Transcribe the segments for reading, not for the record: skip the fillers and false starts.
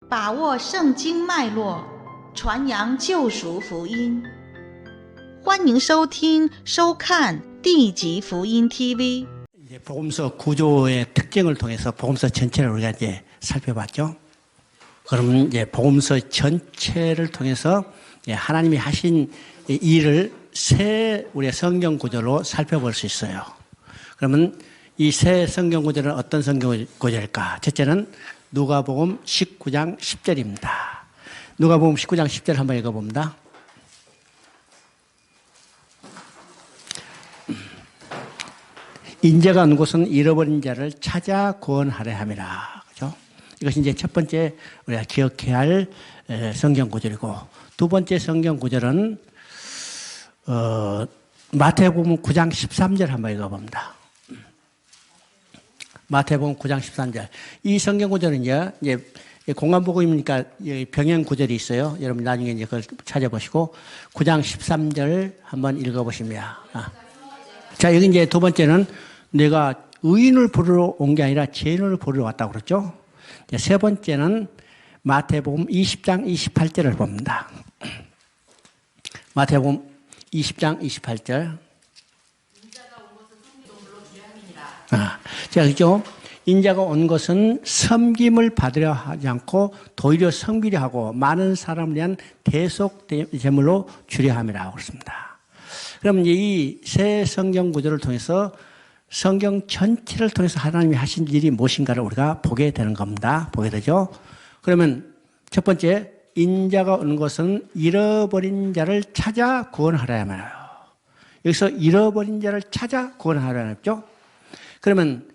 把握圣经脉络，传扬救赎福音。欢迎收听、收看地级福音 TV。 이제 복음서 구조의 특징을 통해서 복음서 전체를 우리가 이제 살펴봤죠. 그러면 이제 복음서 전체를 통해서 하나님이 하신 일을 새 우리의 성경 구조로 살펴볼 수 있어요. 그러면 이 새 성경 구조는 어떤 성경 구조일까? 첫째는 누가복음 19장 10절입니다. 누가복음 19장 10절 한번 읽어봅니다. 인자가 온 곳은 잃어버린 자를 찾아 구원하려 함이라. 그죠? 이것이 이제 첫 번째 우리가 기억해야 할 성경 구절이고, 두 번째 성경 구절은 마태복음 9장 13절 한번 읽어봅니다. 마태복음 9장 13절. 이 성경 구절은 이제 공간복음이니까 병행 구절이 있어요. 여러분 나중에 이제 그걸 찾아보시고 9장 13절 한번 읽어보십니다. 자, 여기 이제 두 번째는 내가 의인을 부르러 온 게 아니라 죄인을 부르러 왔다고 그랬죠. 세 번째는 마태복음 20장 28절을 봅니다. 마태복음 20장 28절. 자, 그죠? 인자가 온 것은 섬김을 받으려 하지 않고 도리어 섬기려 하고 많은 사람을 위한 대속 제물로 주려 함이라고 그랬습니다. 그럼 이 새 성경 구조를 통해서 성경 전체를 통해서 하나님이 하신 일이 무엇인가를 우리가 보게 되는 겁니다. 보게 되죠. 그러면 첫 번째, 인자가 온 것은 잃어버린 자를 찾아 구원하려면 해요. 여기서 잃어버린 자를 찾아 구원하려면 했죠. 그러면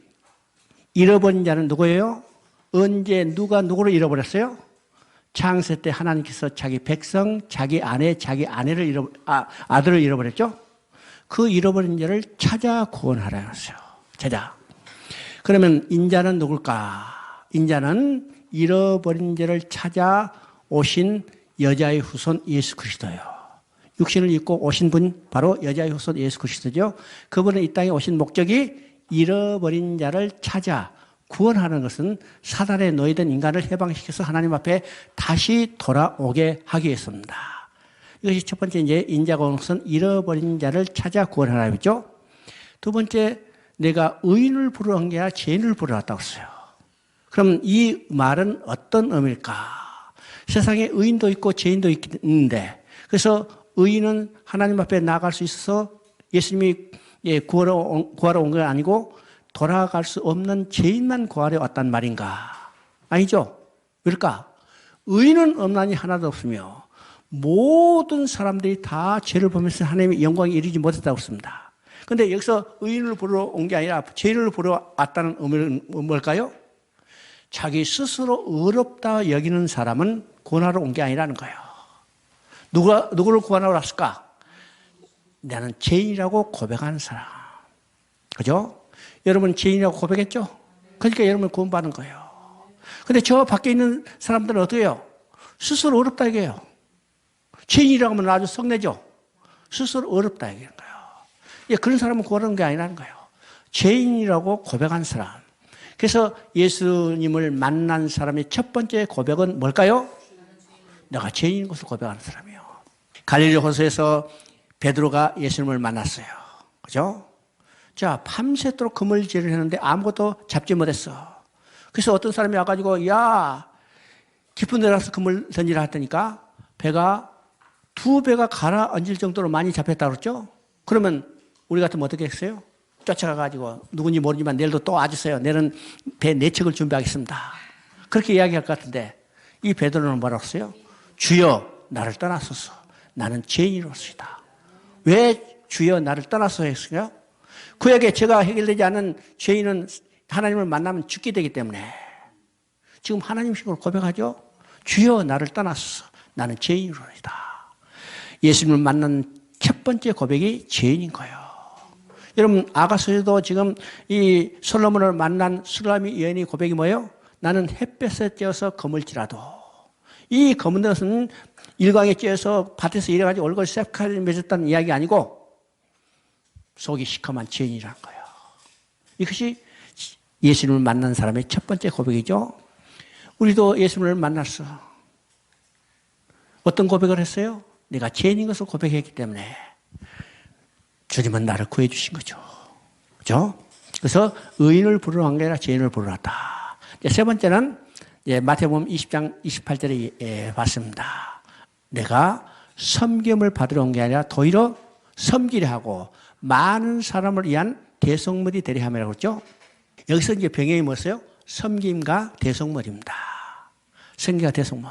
잃어버린 자는 누구예요? 언제 누가 누구를 잃어버렸어요? 창세 때 하나님께서 자기 백성, 자기 아내, 자기 아들을 잃어버렸죠. 그 잃어버린 자를 찾아 구원하라 했어요. 찾아. 그러면 인자는 누굴까? 인자는 잃어버린 자를 찾아 오신 여자의 후손 예수 그리스도예요. 육신을 입고 오신 분 바로 여자의 후손 예수 그리스도죠. 그분은 이 땅에 오신 목적이 잃어버린 자를 찾아 구원하는 것은 사단에 놓여있던 인간을 해방시켜서 하나님 앞에 다시 돌아오게 하기 위해서입니다. 이것이 첫 번째, 이제 인자가 온 것은 잃어버린 자를 찾아 구원하라 했죠. 두 번째, 내가 의인을 부르러 온 게 아니라 죄인을 부르러 왔다고 했어요. 그럼 이 말은 어떤 의미일까? 세상에 의인도 있고 죄인도 있는데, 그래서 의인은 하나님 앞에 나아갈 수 있어서 예수님이 구하러 온 건 아니고 돌아갈 수 없는 죄인만 구하러 왔단 말인가? 아니죠. 왜일까? 의인은 없나니 하나도 없으며 모든 사람들이 다 죄를 보면서 하나님의 영광에 이르지 못했다고 했습니다. 그런데 여기서 의인을 부르러 온 게 아니라 죄인을 부르러 왔다는 의미는 뭘까요? 자기 스스로 의롭다 여기는 사람은 구원하러 온 게 아니라는 거예요. 누구를 구원하러 왔을까? 나는 죄인이라고 고백하는 사람. 그죠? 여러분 죄인이라고 고백했죠? 그러니까 여러분 구원받는 거예요. 근데 저 밖에 있는 사람들은 어떻게 해요? 스스로 어렵다 얘기해요. 죄인이라고 하면 아주 성내죠? 스스로 어렵다 얘기하는 거예요. 그런 사람은 구원하는 게 아니라는 거예요. 죄인이라고 고백한 사람. 그래서 예수님을 만난 사람의 첫 번째 고백은 뭘까요? 내가 죄인인 것을 고백하는 사람이에요. 갈릴리 호수에서 베드로가 예수님을 만났어요. 그죠? 자, 밤새도록 그물질을 했는데 아무것도 잡지 못했어. 그래서 어떤 사람이 와가지고, 야, 깊은 데 가서 그물 던지라 했더니까 배가 2배가 가라앉을 정도로 많이 잡혔다고 그랬죠? 그러면 우리 같으면 어떻게 했어요? 쫓아가가지고 누군지 모르지만 내일도 또 와주세요. 내일은 배 4척을 준비하겠습니다. 그렇게 이야기할 것 같은데 이 베드로는 뭐라고 했어요? 주여, 나를 떠나소서. 나는 죄인이로소이다. 왜 주여 나를 떠나서 했어요? 그에게 죄가 해결되지 않은 죄인은 하나님을 만나면 죽게 되기 때문에 지금 하나님식으로 고백하죠. 주여 나를 떠나소서. 나는 죄인이로소이다. 예수님을 만난 첫 번째 고백이 죄인인 거예요. 여러분 아가서에도 지금 이 솔로몬을 만난 수라미 여인의 고백이 뭐예요? 나는 햇볕에 쬐어서 거물지라도. 이 검은 것은 일광에 쬐어서 밭에서 일해가지고 얼굴 새카리 맺었다는 이야기 아니고 속이 시커먼 죄인이라는 거예요. 이것이 예수님을 만난 사람의 첫 번째 고백이죠. 우리도 예수님을 만났어. 어떤 고백을 했어요? 내가 죄인인 것을 고백했기 때문에 주님은 나를 구해 주신 거죠. 그죠? 그래서 의인을 부르러 간 게 아니라 죄인을 부르러 왔다. 세 번째는 마태복음 20장 28절에 봤습니다. 내가 섬김을 받으러 온 게 아니라 도리어 섬기려 하고 많은 사람을 위한 대속물이 되려 함이라고 그랬죠. 여기서 이제 병행이 뭐였어요? 섬김과 대속물입니다. 섬김과 대속물.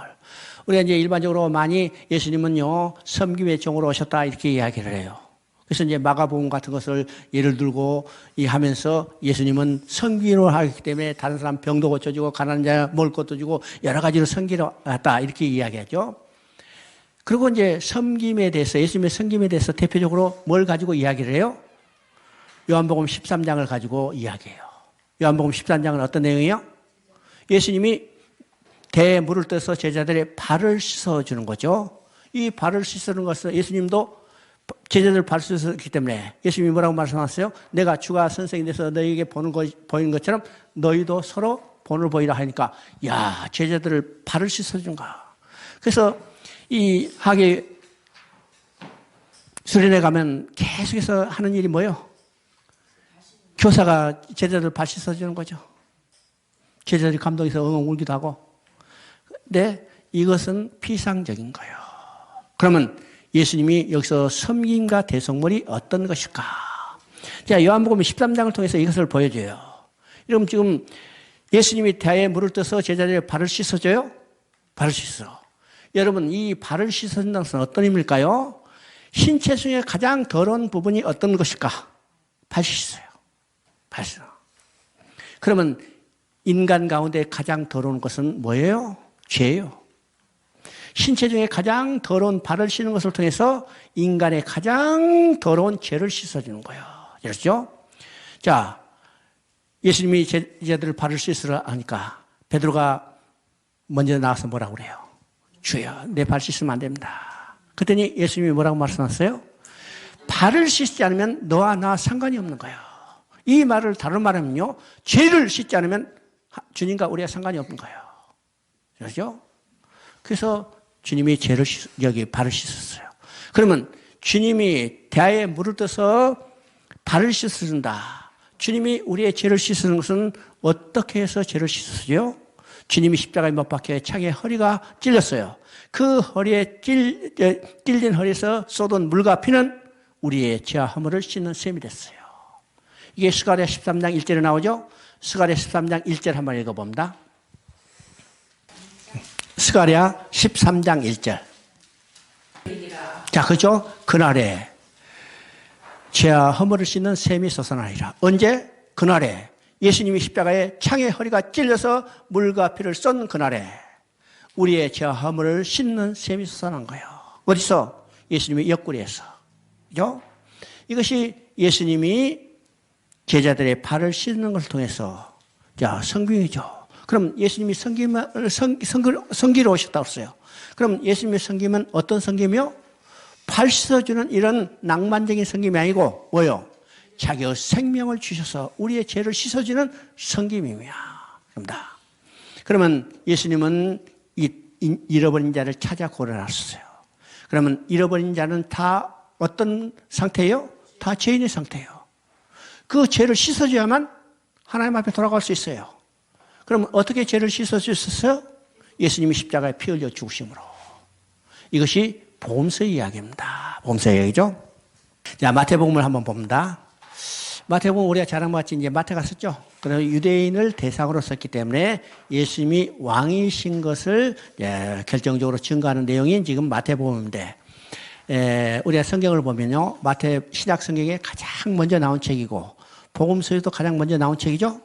우리가 이제 일반적으로 많이 예수님은요, 섬김의 종으로 오셨다 이렇게 이야기를 해요. 그래서 이제 마가복음 같은 것을 예를 들고 하면서 예수님은 섬기로 하기 때문에 다른 사람 병도 고쳐주고 가난한 자 먹을 것도 주고 여러 가지로 섬기러 왔다 이렇게 이야기하죠. 그리고 이제 섬김에 대해서 예수님의 섬김에 대해서 대표적으로 뭘 가지고 이야기를 해요? 요한복음 13장을 가지고 이야기해요. 요한복음 13장은 어떤 내용이에요? 예수님이 대에 물을 떠서 제자들의 발을 씻어주는 거죠. 이 발을 씻어주는 것은 예수님도 제자들 발을 씻었기 때문에 예수님이 뭐라고 말씀하셨어요? 내가 주가 선생이 돼서 너희에게 보이는 것처럼 너희도 서로 본을 보이라 하니까 야 제자들을 발을 씻어준가. 그래서 이 학예 수련회 가면 계속해서 하는 일이 뭐예요? 교사가 제자들 발 씻어주는 거죠. 제자들이 감동해서 엉엉 울기도 하고. 근데 이것은 피상적인 거예요. 그러면 예수님이 여기서 섬김과 대속물이 어떤 것일까? 자, 요한복음 13장을 통해서 이것을 보여줘요. 여러분 지금 예수님이 대야에 물을 떠서 제자들의 발을 씻어줘요? 발을 씻어. 여러분 이 발을 씻어준다는 것은 어떤 의미일까요? 신체 중에 가장 더러운 부분이 어떤 것일까? 발 씻어요. 발 씻어. 그러면 인간 가운데 가장 더러운 것은 뭐예요? 죄예요. 신체 중에 가장 더러운 발을 씻는 것을 통해서 인간의 가장 더러운 죄를 씻어주는 거예요. 그렇죠? 자, 예수님이 제자들 발을 씻으라 하니까 베드로가 먼저 나와서 뭐라고 그래요? 주여, 내 발 씻으면 안 됩니다. 그랬더니 예수님이 뭐라고 말씀하셨어요? 발을 씻지 않으면 너와 나 상관이 없는 거예요. 이 말을 다른 말하면요, 죄를 씻지 않으면 주님과 우리가 상관이 없는 거예요. 그렇죠? 그래서 주님이 여기 발을 씻었어요. 그러면 주님이 대야에 물을 떠서 발을 씻어준다. 주님이 우리의 죄를 씻는 것은 어떻게 해서 죄를 씻었어요? 주님이 십자가에 못 박혀 창에 허리가 찔렸어요. 그 허리에 찔린 허리에서 쏟은 물과 피는 우리의 죄와 허물을 씻는 셈이 됐어요. 이게 스가랴 13장 1절에 나오죠? 스가랴 13장 1절 한번 읽어봅니다. 스가랴 13장 1절. 자, 그죠? 그날에 죄와 허물을 씻는 셈이 솟아나리라. 언제? 그날에 예수님이 십자가에 창에 허리가 찔려서 물과 피를 쏜 그날에 우리의 죄와 허물을 씻는 셈이 솟아난 거예요. 어디서? 예수님의 옆구리에서. 그죠? 이것이 예수님이 제자들의 발을 씻는 것을 통해서 자, 성경이죠. 그럼 예수님이 성기로 오셨다고 했어요. 그럼 예수님의 성김은 어떤 성김이요? 발 씻어주는 이런 낭만적인 성김이 아니고 뭐요? 자기의 생명을 주셔서 우리의 죄를 씻어주는 성김입니다. 그러면 예수님은 잃어버린 자를 찾아 고려하셨어요. 그러면 잃어버린 자는 다 어떤 상태예요? 다 죄인의 상태예요. 그 죄를 씻어줘야만 하나님 앞에 돌아갈 수 있어요. 그럼 어떻게 죄를 씻어주셨어요? 예수님이 십자가에 피 흘려 죽으심으로. 이것이 복음서의 이야기입니다. 복음서의 이야기죠. 자, 마태복음을 한번 봅니다. 마태복음 우리가 잘 아는 것 같이 이제 마태가 썼죠. 그래서 유대인을 대상으로 썼기 때문에 예수님이 왕이신 것을 결정적으로 증거하는 내용이 지금 마태복음인데, 우리가 성경을 보면요, 마태 신약 성경에 가장 먼저 나온 책이고 복음서에도 가장 먼저 나온 책이죠.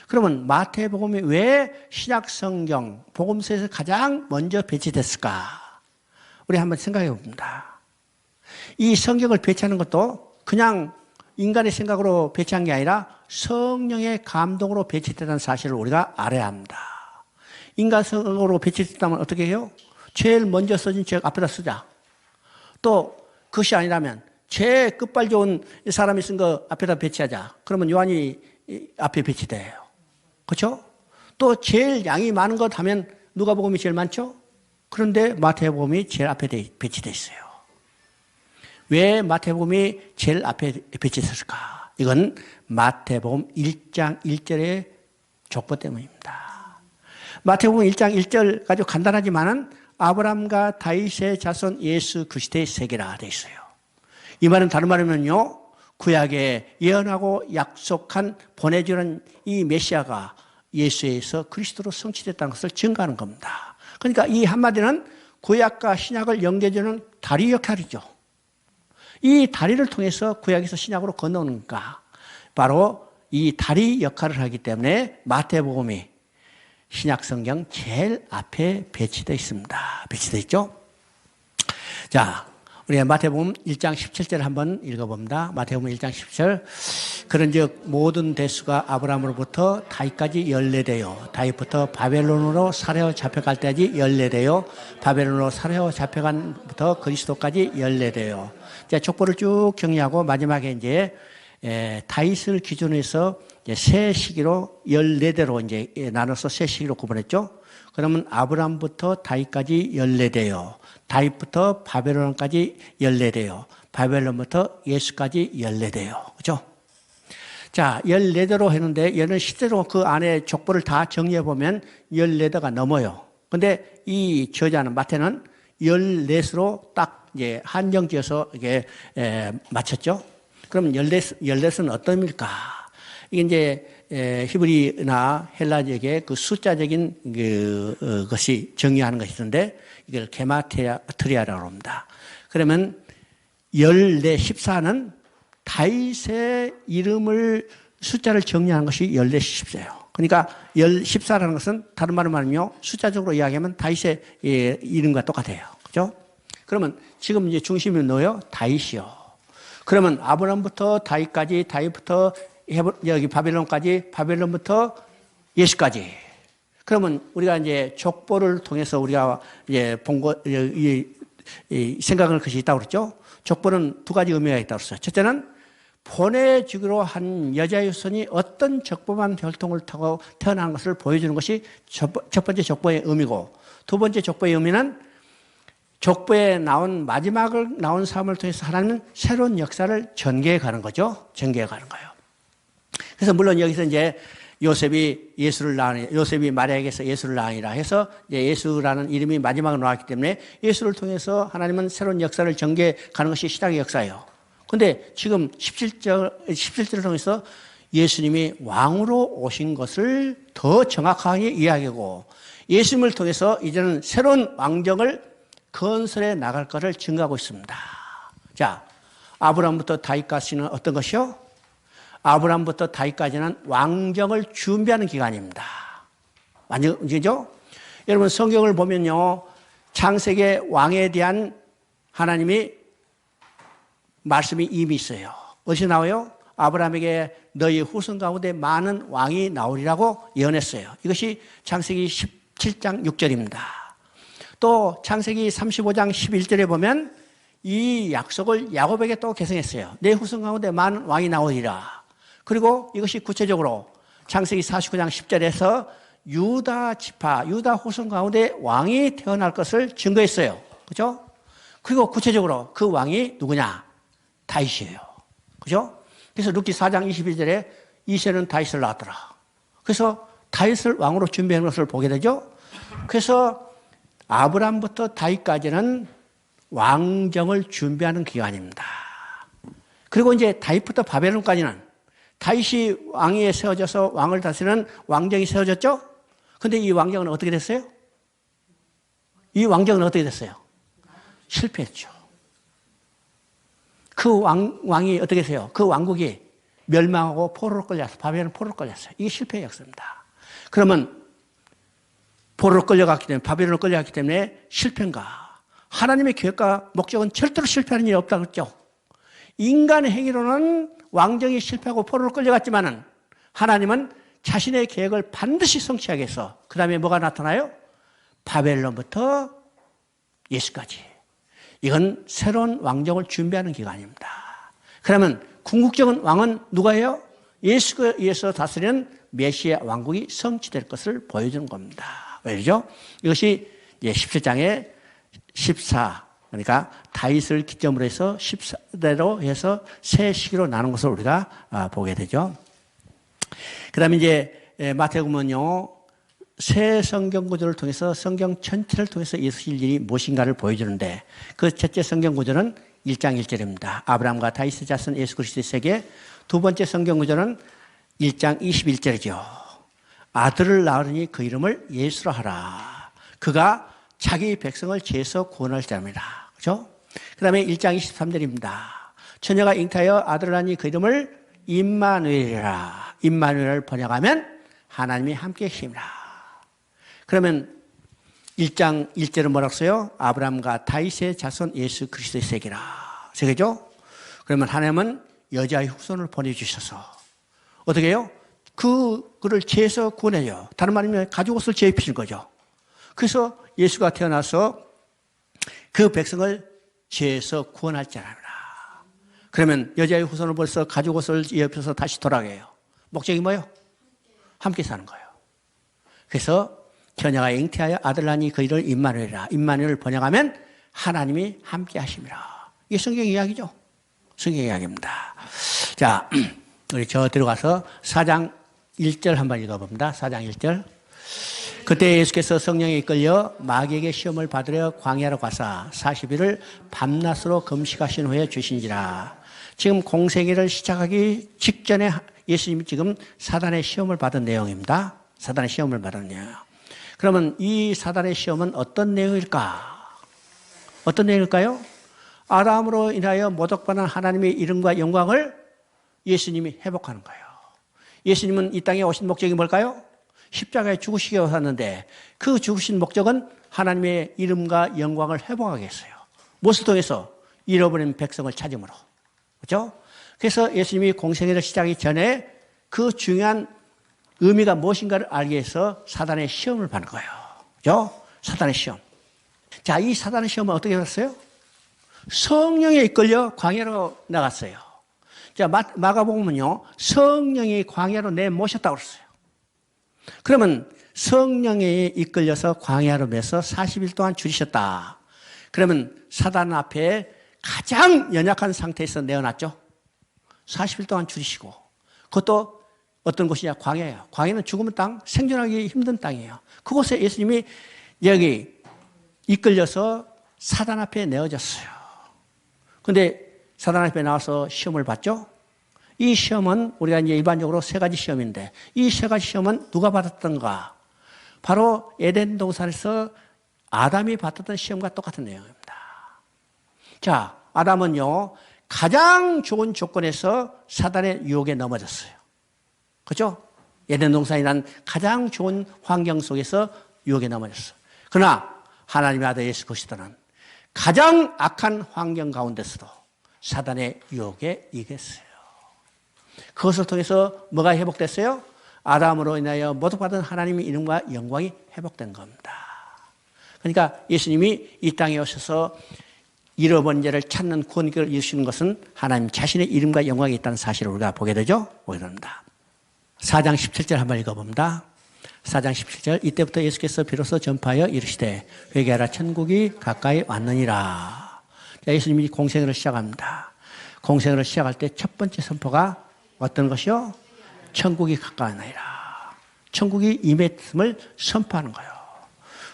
그러면 마태복음이 왜 신약 성경 복음서에서 가장 먼저 배치됐을까? 우리 한번 생각해 봅니다. 이 성경을 배치하는 것도 그냥 인간의 생각으로 배치한 게 아니라 성령의 감동으로 배치됐다는 사실을 우리가 알아야 합니다. 인간 생각으로 배치됐다면 어떻게 해요? 제일 먼저 써진 책 앞에다 쓰자. 또 그것이 아니라면 제일 끝발 좋은 사람이 쓴 거 앞에다 배치하자. 그러면 요한이 앞에 배치돼요. 그렇죠? 또 제일 양이 많은 것 하면 누가복음이 제일 많죠? 그런데 마태복음이 제일 앞에 배치되어 있어요. 왜 마태복음이 제일 앞에 배치됐을까? 이건 마태복음 1장 1절의 족보 때문입니다. 마태복음 1장 1절 가지고 간단하지만은 아브라함과 다윗의 자손 예수 그리스도의 세계라 되어 있어요. 이 말은 다른 말이면요, 구약에 예언하고 약속한 보내주는 이 메시아가 예수에서 그리스도로 성취됐다는 것을 증거하는 겁니다. 그러니까 이 한마디는 구약과 신약을 연결해주는 다리 역할이죠. 이 다리를 통해서 구약에서 신약으로 건너오는가, 바로 이 다리 역할을 하기 때문에 마태복음이 신약 성경 제일 앞에 배치되어 있습니다. 배치되어 있죠? 자, 우리가 마태복음 1장 17절 한번 읽어봅니다. 마태복음 1장 17절. 그런즉 모든 대수가 아브라함으로부터 다윗까지 연례되어 다윗부터 바벨론으로 사로잡혀갈 때까지 연례되어 바벨론으로 사로잡혀간부터 그리스도까지 연례되어. 자, 족보를 쭉 정리하고 마지막에 이제 다윗을 기준으로 해서 세 시기로 14대로 이제 나눠서 세 시기로 구분했죠. 그러면 아브라함부터 다윗까지 연례되어 다윗부터 바벨론까지 연례되어 바벨론부터 예수까지 연례되어. 그죠? 자, 14대로 했는데 얘는 실제로 그 안에 족보를 다 정리해 보면 14대가 넘어요. 근데 이 저자는 마태는 14수로 딱 이제 한정 지어서 이게 맞췄죠. 그럼 14수는 어떤 의미일까? 이게 이제 히브리나 헬라적의 그 숫자적인 것이 정의하는 것이 있는데 이걸 게마트리아라고 합니다. 그러면 14는 다윗의 이름을 숫자를 정리하는 것이 14예요. 그러니까 14라는 것은 다른 말로 말하면 숫자적으로 이야기하면 다윗의 이름과 똑같아요. 그죠? 그러면 지금 이제 중심이 뭐예요? 다윗이요. 그러면 아브라함부터 다윗까지, 다윗부터 여기 바벨론까지, 바벨론부터 예수까지. 그러면 우리가 이제 족보를 통해서 우리가 이제 생각할 것이 있다고 그랬죠? 족보는 두 가지 의미가 있다고 그랬어요. 첫째는 보내주기로 한 여자의 후손이 어떤 적법한 혈통을 타고 태어난 것을 보여주는 것이 첫 번째 족보의 의미고, 두 번째 족보의 의미는 족보에 나온 마지막을 나온 사람을 통해서 하나님은 새로운 역사를 전개해 가는 거죠. 전개해 가는 거예요. 그래서 물론 여기서 이제 요셉이 마리아에게서 예수를 낳으니라 해서 이제 예수라는 이름이 마지막으로 나왔기 때문에 예수를 통해서 하나님은 새로운 역사를 전개해 가는 것이 신약의 역사예요. 근데 지금 17절을 통해서 예수님이 왕으로 오신 것을 더 정확하게 이야기하고 예수님을 통해서 이제는 새로운 왕정을 건설해 나갈 것을 증거하고 있습니다. 자, 아브라함부터 다윗까지는 어떤 것이요? 아브라함부터 다윗까지는 왕정을 준비하는 기간입니다. 완전히죠? 여러분 성경을 보면요, 창세기 왕에 대한 하나님이 말씀이 이미 있어요. 어디서 나와요? 아브라함에게 너희 후손 가운데 많은 왕이 나오리라고 예언했어요. 이것이 창세기 17장 6절입니다. 또 창세기 35장 11절에 보면 이 약속을 야곱에게 또 계승했어요. 내 후손 가운데 많은 왕이 나오리라. 그리고 이것이 구체적으로 창세기 49장 10절에서 유다 지파, 유다 후손 가운데 왕이 태어날 것을 증거했어요. 그죠? 그리고 구체적으로 그 왕이 누구냐? 다윗이에요. 그죠? 그래서 룻기 4장 21절에 이새는 다윗을 낳았더라. 그래서 다윗을 왕으로 준비하는 것을 보게 되죠. 그래서 아브라함부터 다윗까지는 왕정을 준비하는 기간입니다. 그리고 이제 다윗부터 바벨론까지는 다윗이 왕위에 세워져서 왕을 다스리는 왕정이 세워졌죠? 근데 이 왕정은 어떻게 됐어요? 이 왕정은 어떻게 됐어요? 실패했죠. 그 왕이 어떻게 됐어요? 그 왕국이 멸망하고 포로로 끌려서 바벨론 포로로 끌렸어요. 이게 실패의 역사입니다. 그러면 포로로 끌려갔기 때문에, 바벨론으로 끌려갔기 때문에 실패인가? 하나님의 계획과 목적은 절대로 실패하는 일이 없다고 그랬죠. 인간의 행위로는 왕정이 실패하고 포로로 끌려갔지만은 하나님은 자신의 계획을 반드시 성취하기 위해서 그 다음에 뭐가 나타나요? 바벨론부터 예수까지. 이건 새로운 왕정을 준비하는 기간입니다. 그러면 궁극적인 왕은 누가예요? 예수가 다스리는 메시아 왕국이 성취될 것을 보여주는 겁니다. 왜죠? 이것이 17장에 14, 그러니까 다윗을 기점으로 해서 14대로 해서 세 시기로 나눈 것을 우리가 보게 되죠. 그 다음에 이제 마태복음은요, 새 성경 구조를 통해서 성경 전체를 통해서 있으실 일이 무엇인가를 보여주는데 그 첫째 성경 구조는 1장 1절입니다. 아브라함과 다윗의 자손 예수 그리스도의 세계. 두 번째 성경 구조는 1장 21절이죠. 아들을 낳으니 그 이름을 예수로 하라. 그가 자기 백성을 죄에서 구원할 자입니다. 그렇죠? 그 다음에 1장 23절입니다. 처녀가 잉태하여 아들을 낳으니 그 이름을 임마누엘이라. 임마누엘을 번역하면 하나님이 함께 계십니다. 그러면 1장 1절은 뭐라고 써요? 아브라함과 다윗의 자손 예수 그리스도의 세계라. 세계죠? 그러면 하나님은 여자의 후손을 보내주셔서 어떻게 해요? 그를 죄에서 구원해요. 다른 말이면 가죽 옷을 재입히는 거죠. 그래서 예수가 태어나서 그 백성을 죄에서 구원할 자랍니다. 그러면 여자의 후손을 벌써 가죽 옷을 입혀서 다시 돌아가게 해요. 목적이 뭐예요? 함께 사는 거예요. 그래서 처녀가 잉태하여 아들 낳으니 그 이름을 임마누엘이라. 임마누엘을 번역하면 하나님이 함께 하심이라. 이게 성경 이야기죠. 성경 이야기입니다. 자, 우리 저 들어가서 4장 1절 한번 읽어봅니다. 4장 1절. 그때 예수께서 성령에 이끌려 마귀에게 시험을 받으려 광야로 가사 40일을 밤낮으로 금식하신 후에 주신지라. 지금 공생애를 시작하기 직전에 예수님이 지금 사단의 시험을 받은 내용입니다. 사단의 시험을 받은 내용. 그러면 이 사단의 시험은 어떤 내용일까? 어떤 내용일까요? 아담으로 인하여 모독받은 하나님의 이름과 영광을 예수님이 회복하는 거예요. 예수님은 이 땅에 오신 목적이 뭘까요? 십자가에 죽으시게 오셨는데 그 죽으신 목적은 하나님의 이름과 영광을 회복하게 했어요. 무엇을 통해서? 잃어버린 백성을 찾음으로. 그렇죠? 그래서 예수님이 공생애를 시작하기 전에 그 중요한 의미가 무엇인가를 알기 위해서 사단의 시험을 받는 거예요. 그렇죠? 사단의 시험. 자, 이 사단의 시험은 어떻게 했어요? 성령에 이끌려 광야로 나갔어요. 자, 마가복음은요, 성령이 광야로 내모셨다고 그랬어요. 그러면 성령에 이끌려서 광야로 매서 40일 동안 줄이셨다. 그러면 사단 앞에 가장 연약한 상태에서 내어놨죠. 40일 동안 줄이시고, 그것도 어떤 곳이냐? 광야예요. 광야는 죽으면 땅, 생존하기 힘든 땅이에요. 그곳에 예수님이 여기 이끌려서 사단 앞에 내어졌어요. 그런데 사단 앞에 나와서 시험을 봤죠? 이 시험은 우리가 이제 일반적으로 세 가지 시험인데 이 세 가지 시험은 누가 받았던가? 바로 에덴 동산에서 아담이 받았던 시험과 똑같은 내용입니다. 자, 아담은요, 가장 좋은 조건에서 사단의 유혹에 넘어졌어요. 그렇죠? 에덴 동산이란 가장 좋은 환경 속에서 유혹에 넘어졌어요. 그러나 하나님의 아들 예수 그리스도는 가장 악한 환경 가운데서도 사단의 유혹에 이겼어요. 그것을 통해서 뭐가 회복됐어요? 아담으로 인하여 모독받은 하나님의 이름과 영광이 회복된 겁니다. 그러니까 예수님이 이 땅에 오셔서 잃어버린 자를 찾는 구원길을 이루시는 것은 하나님 자신의 이름과 영광이 있다는 사실을 우리가 보게 되죠? 보게 됩니다. 4장 17절 한번 읽어봅니다. 4장 17절. 이때부터 예수께서 비로소 전파하여 이르시되 회개하라 천국이 가까이 왔느니라. 예수님이 공생애를 시작합니다. 공생애를 시작할 때 첫 번째 선포가 어떤 것이요? 천국이 가까이 왔느니라. 천국이 임했음을 선포하는 거예요.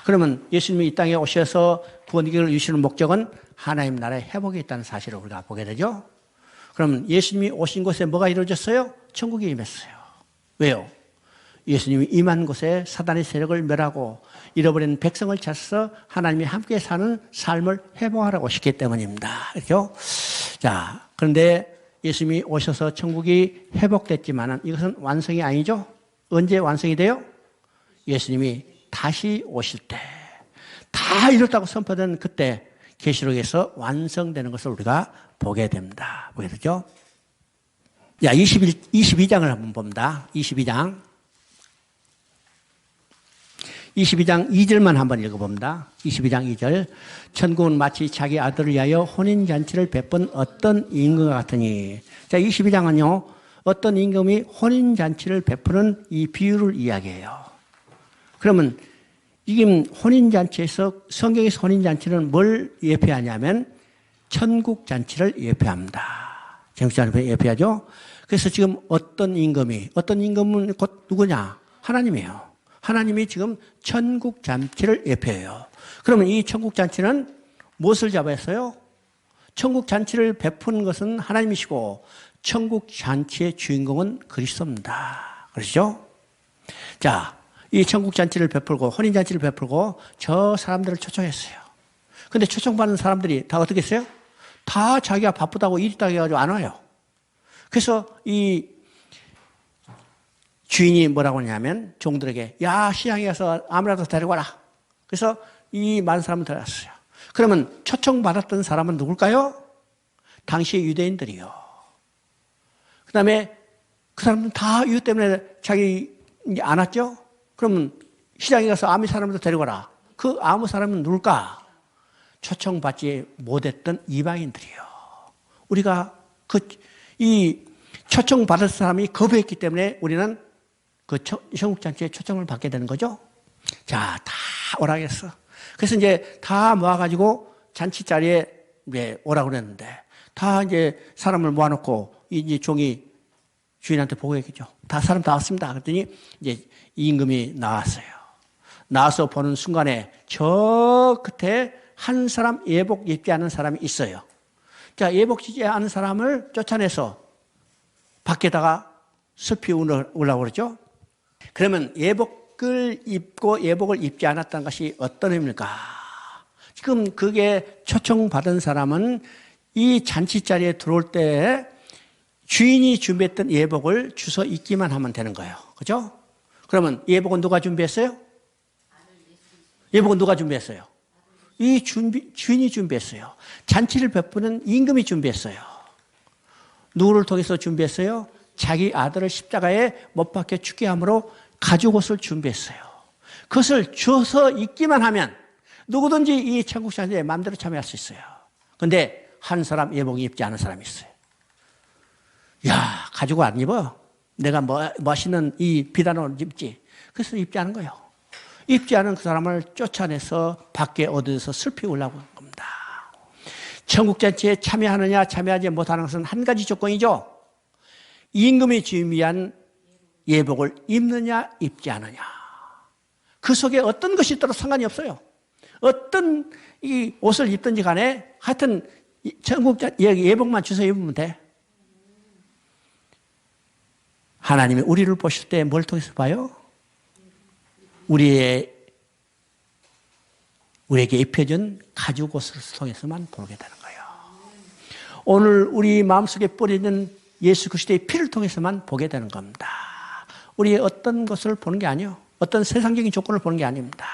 그러면 예수님이 이 땅에 오셔서 구원길을 이루시는 목적은 하나님 나라의 회복이 있다는 사실을 우리가 보게 되죠. 그러면 예수님이 오신 곳에 뭐가 이루어졌어요? 천국이 임했어요. 왜요? 예수님이 임한 곳에 사단의 세력을 멸하고 잃어버린 백성을 찾아서 하나님이 함께 사는 삶을 회복하라고 오셨기 때문입니다. 그렇죠? 자, 그런데 예수님이 오셔서 천국이 회복됐지만 이것은 완성이 아니죠? 언제 완성이 돼요? 예수님이 다시 오실 때, 다 이뤘다고 선포된 그때 계시록에서 완성되는 것을 우리가 보게 됩니다. 보게 되죠? 자, 22장을 한번 봅니다. 22장 2절만 한번 읽어봅니다. 22장 2절. 천국은 마치 자기 아들을 위하여 혼인잔치를 베푼 어떤 임금과 같으니. 자, 22장은요, 어떤 임금이 혼인잔치를 베푸는 이 비유를 이야기해요. 그러면 이게 혼인잔치에서, 성경에서 혼인잔치는 뭘 예표하냐면 천국잔치를 예표합니다. 천국잔치를 예표하죠. 그래서 지금 어떤 임금은 곧 누구냐? 하나님이에요. 하나님이 지금 천국잔치를 예표해요. 그러면 이 천국잔치는 무엇을 잡았어요? 천국잔치를 베푸는 것은 하나님이시고 천국잔치의 주인공은 그리스도입니다. 그러시죠? 자, 이 천국잔치를 베풀고 혼인잔치를 베풀고 저 사람들을 초청했어요. 근데 초청받는 사람들이 다 어떻게 했어요? 다 자기가 바쁘다고 일 있다고 해가지고 안 와요. 그래서 이 주인이 뭐라고 하냐면 종들에게 야, 시장에 가서 아무라도 데리고 와라. 그래서 이 많은 사람을 데려왔어요. 그러면 초청받았던 사람은 누굴까요? 당시 유대인들이요. 그 다음에 그 사람들은 다 이유 때문에 자기 이제 안 왔죠? 그러면 시장에 가서 아무 사람도 데리고라. 그 아무 사람은 누굴까? 초청받지 못했던 이방인들이요. 우리가 이 초청받을 사람이 거부했기 때문에 우리는 그 천국잔치에 초청을 받게 되는 거죠. 자, 다 오라고 했어. 그래서 이제 다 모아가지고 잔치 자리에 오라고 그랬는데 다 이제 사람을 모아놓고 이제 종이 주인한테 보고했겠죠. 다 사람 다 왔습니다. 그랬더니 이제 임금이 나왔어요. 나와서 보는 순간에 저 끝에 한 사람 예복 입지 않은 사람이 있어요. 자, 예복 입지 않은 사람을 쫓아내서 밖에다가 슬피 울라고 그러죠. 그러면 예복을 입고 예복을 입지 않았다는 것이 어떤 의미입니까? 지금 그게 초청받은 사람은 이 잔치 자리에 들어올 때 주인이 준비했던 예복을 주워 입기만 하면 되는 거예요. 그죠? 그러면 예복은 누가 준비했어요? 예복은 누가 준비했어요? 주인이 준비했어요. 잔치를 베푸는 임금이 준비했어요. 누구를 통해서 준비했어요? 자기 아들을 십자가에 못 박혀 죽게 함으로 가죽 옷을 준비했어요. 그것을 주워서 입기만 하면 누구든지 이 천국 잔치에 마음대로 참여할 수 있어요. 그런데 한 사람 예복이 입지 않은 사람이 있어요. 야, 가지고 안 입어. 내가 멋있는 이 비단옷을 입지. 그래서 입지 않은 거예요. 입지 않은 그 사람을 쫓아내서 밖에 어디서 슬피 울라고 한 겁니다. 천국잔치에 참여하느냐 참여하지 못하는 것은 한 가지 조건이죠. 임금이 준비한 예복을 입느냐 입지 않느냐. 그 속에 어떤 것이 있더라도 상관이 없어요. 어떤 이 옷을 입든지 간에 하여튼 예복만 주워 입으면 돼. 하나님이 우리를 보실 때 뭘 통해서 봐요? 우리에게 입혀준 가죽 옷을 통해서만 보게 되는 거예요. 오늘 우리 마음속에 뿌리는 예수 그리스도의 피를 통해서만 보게 되는 겁니다. 우리의 어떤 것을 보는 게 아니에요. 어떤 세상적인 조건을 보는 게 아닙니다.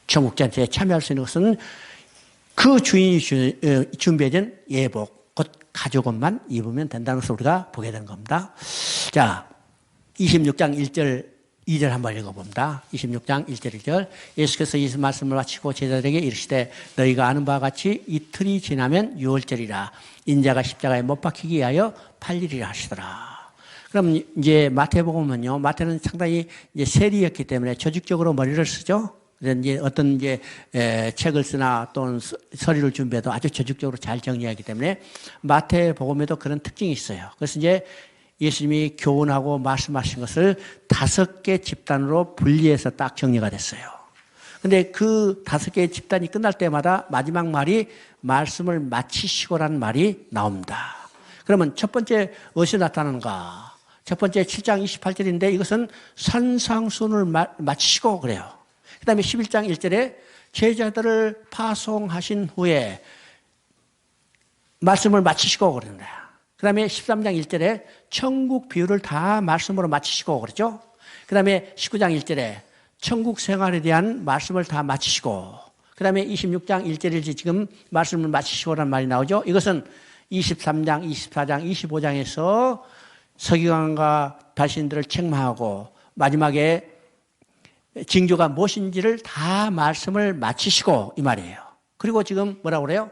천국잔치에 참여할 수 있는 것은 그 주인이 준비해준 예복, 곧 가죽 옷만 입으면 된다는 것을 우리가 보게 되는 겁니다. 자, 26장 1절 2절 한번 읽어봅니다. 26장 1절 2절. 예수께서 이 말씀을 마치고 제자들에게 이르시되 너희가 아는 바와 같이 이틀이 지나면 유월절이라 인자가 십자가에 못 박히기 위하여 팔리리라 하시더라. 그럼 이제 마태복음은요. 마태는 상당히 이제 세리였기 때문에 조직적으로 머리를 쓰죠. 그래서 이제 어떤 이제 책을 쓰나 또는 서리를 준비해도 아주 조직적으로 잘 정리하기 때문에 마태복음에도 그런 특징이 있어요. 그래서 이제 예수님이 교훈하고 말씀하신 것을 5개 집단으로 분리해서 딱 정리가 됐어요. 근데 그 5개의 집단이 끝날 때마다 마지막 말이 말씀을 마치시고라는 말이 나옵니다. 그러면 첫 번째 어디서 나타나는가? 첫 번째 7장 28절인데 이것은 산상순을 마치시고 그래요. 그 다음에 11장 1절에 제자들을 파송하신 후에 말씀을 마치시고 그런다. 그 다음에 13장 1절에 천국 비유를 다 말씀으로 마치시고 그러죠. 그 다음에 19장 1절에 천국 생활에 대한 말씀을 다 마치시고 그 다음에 26장 1절에 지금 말씀을 마치시고라는 말이 나오죠. 이것은 23장, 24장, 25장에서 서기관과 바리새인들을 책망하고 마지막에 징조가 무엇인지를 다 말씀을 마치시고 이 말이에요. 그리고 지금 뭐라고 그래요?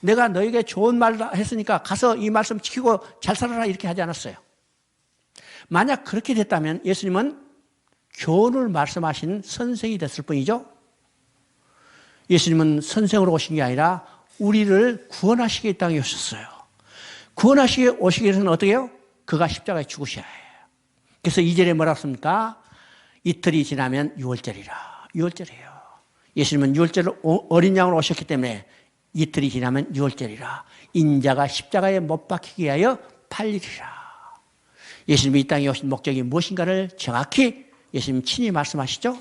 내가 너에게 좋은 말 했으니까 가서 이 말씀 지키고 잘 살아라 이렇게 하지 않았어요. 만약 그렇게 됐다면 예수님은 교훈을 말씀하신 선생이 됐을 뿐이죠. 예수님은 선생으로 오신 게 아니라 우리를 구원하시기 이 땅에 오셨어요. 구원하시기 오시기 위해서는 어떻게 해요? 그가 십자가에 죽으셔야 해요. 그래서 2절에 뭐라고 씁니까? 이틀이 지나면 유월절이라. 유월절이에요. 예수님은 유월절 어린 양으로 오셨기 때문에 이틀이 지나면 유월절이라. 인자가 십자가에 못 박히기 위하여 팔리리라. 예수님이 이 땅에 오신 목적이 무엇인가를 정확히 예수님 친히 말씀하시죠.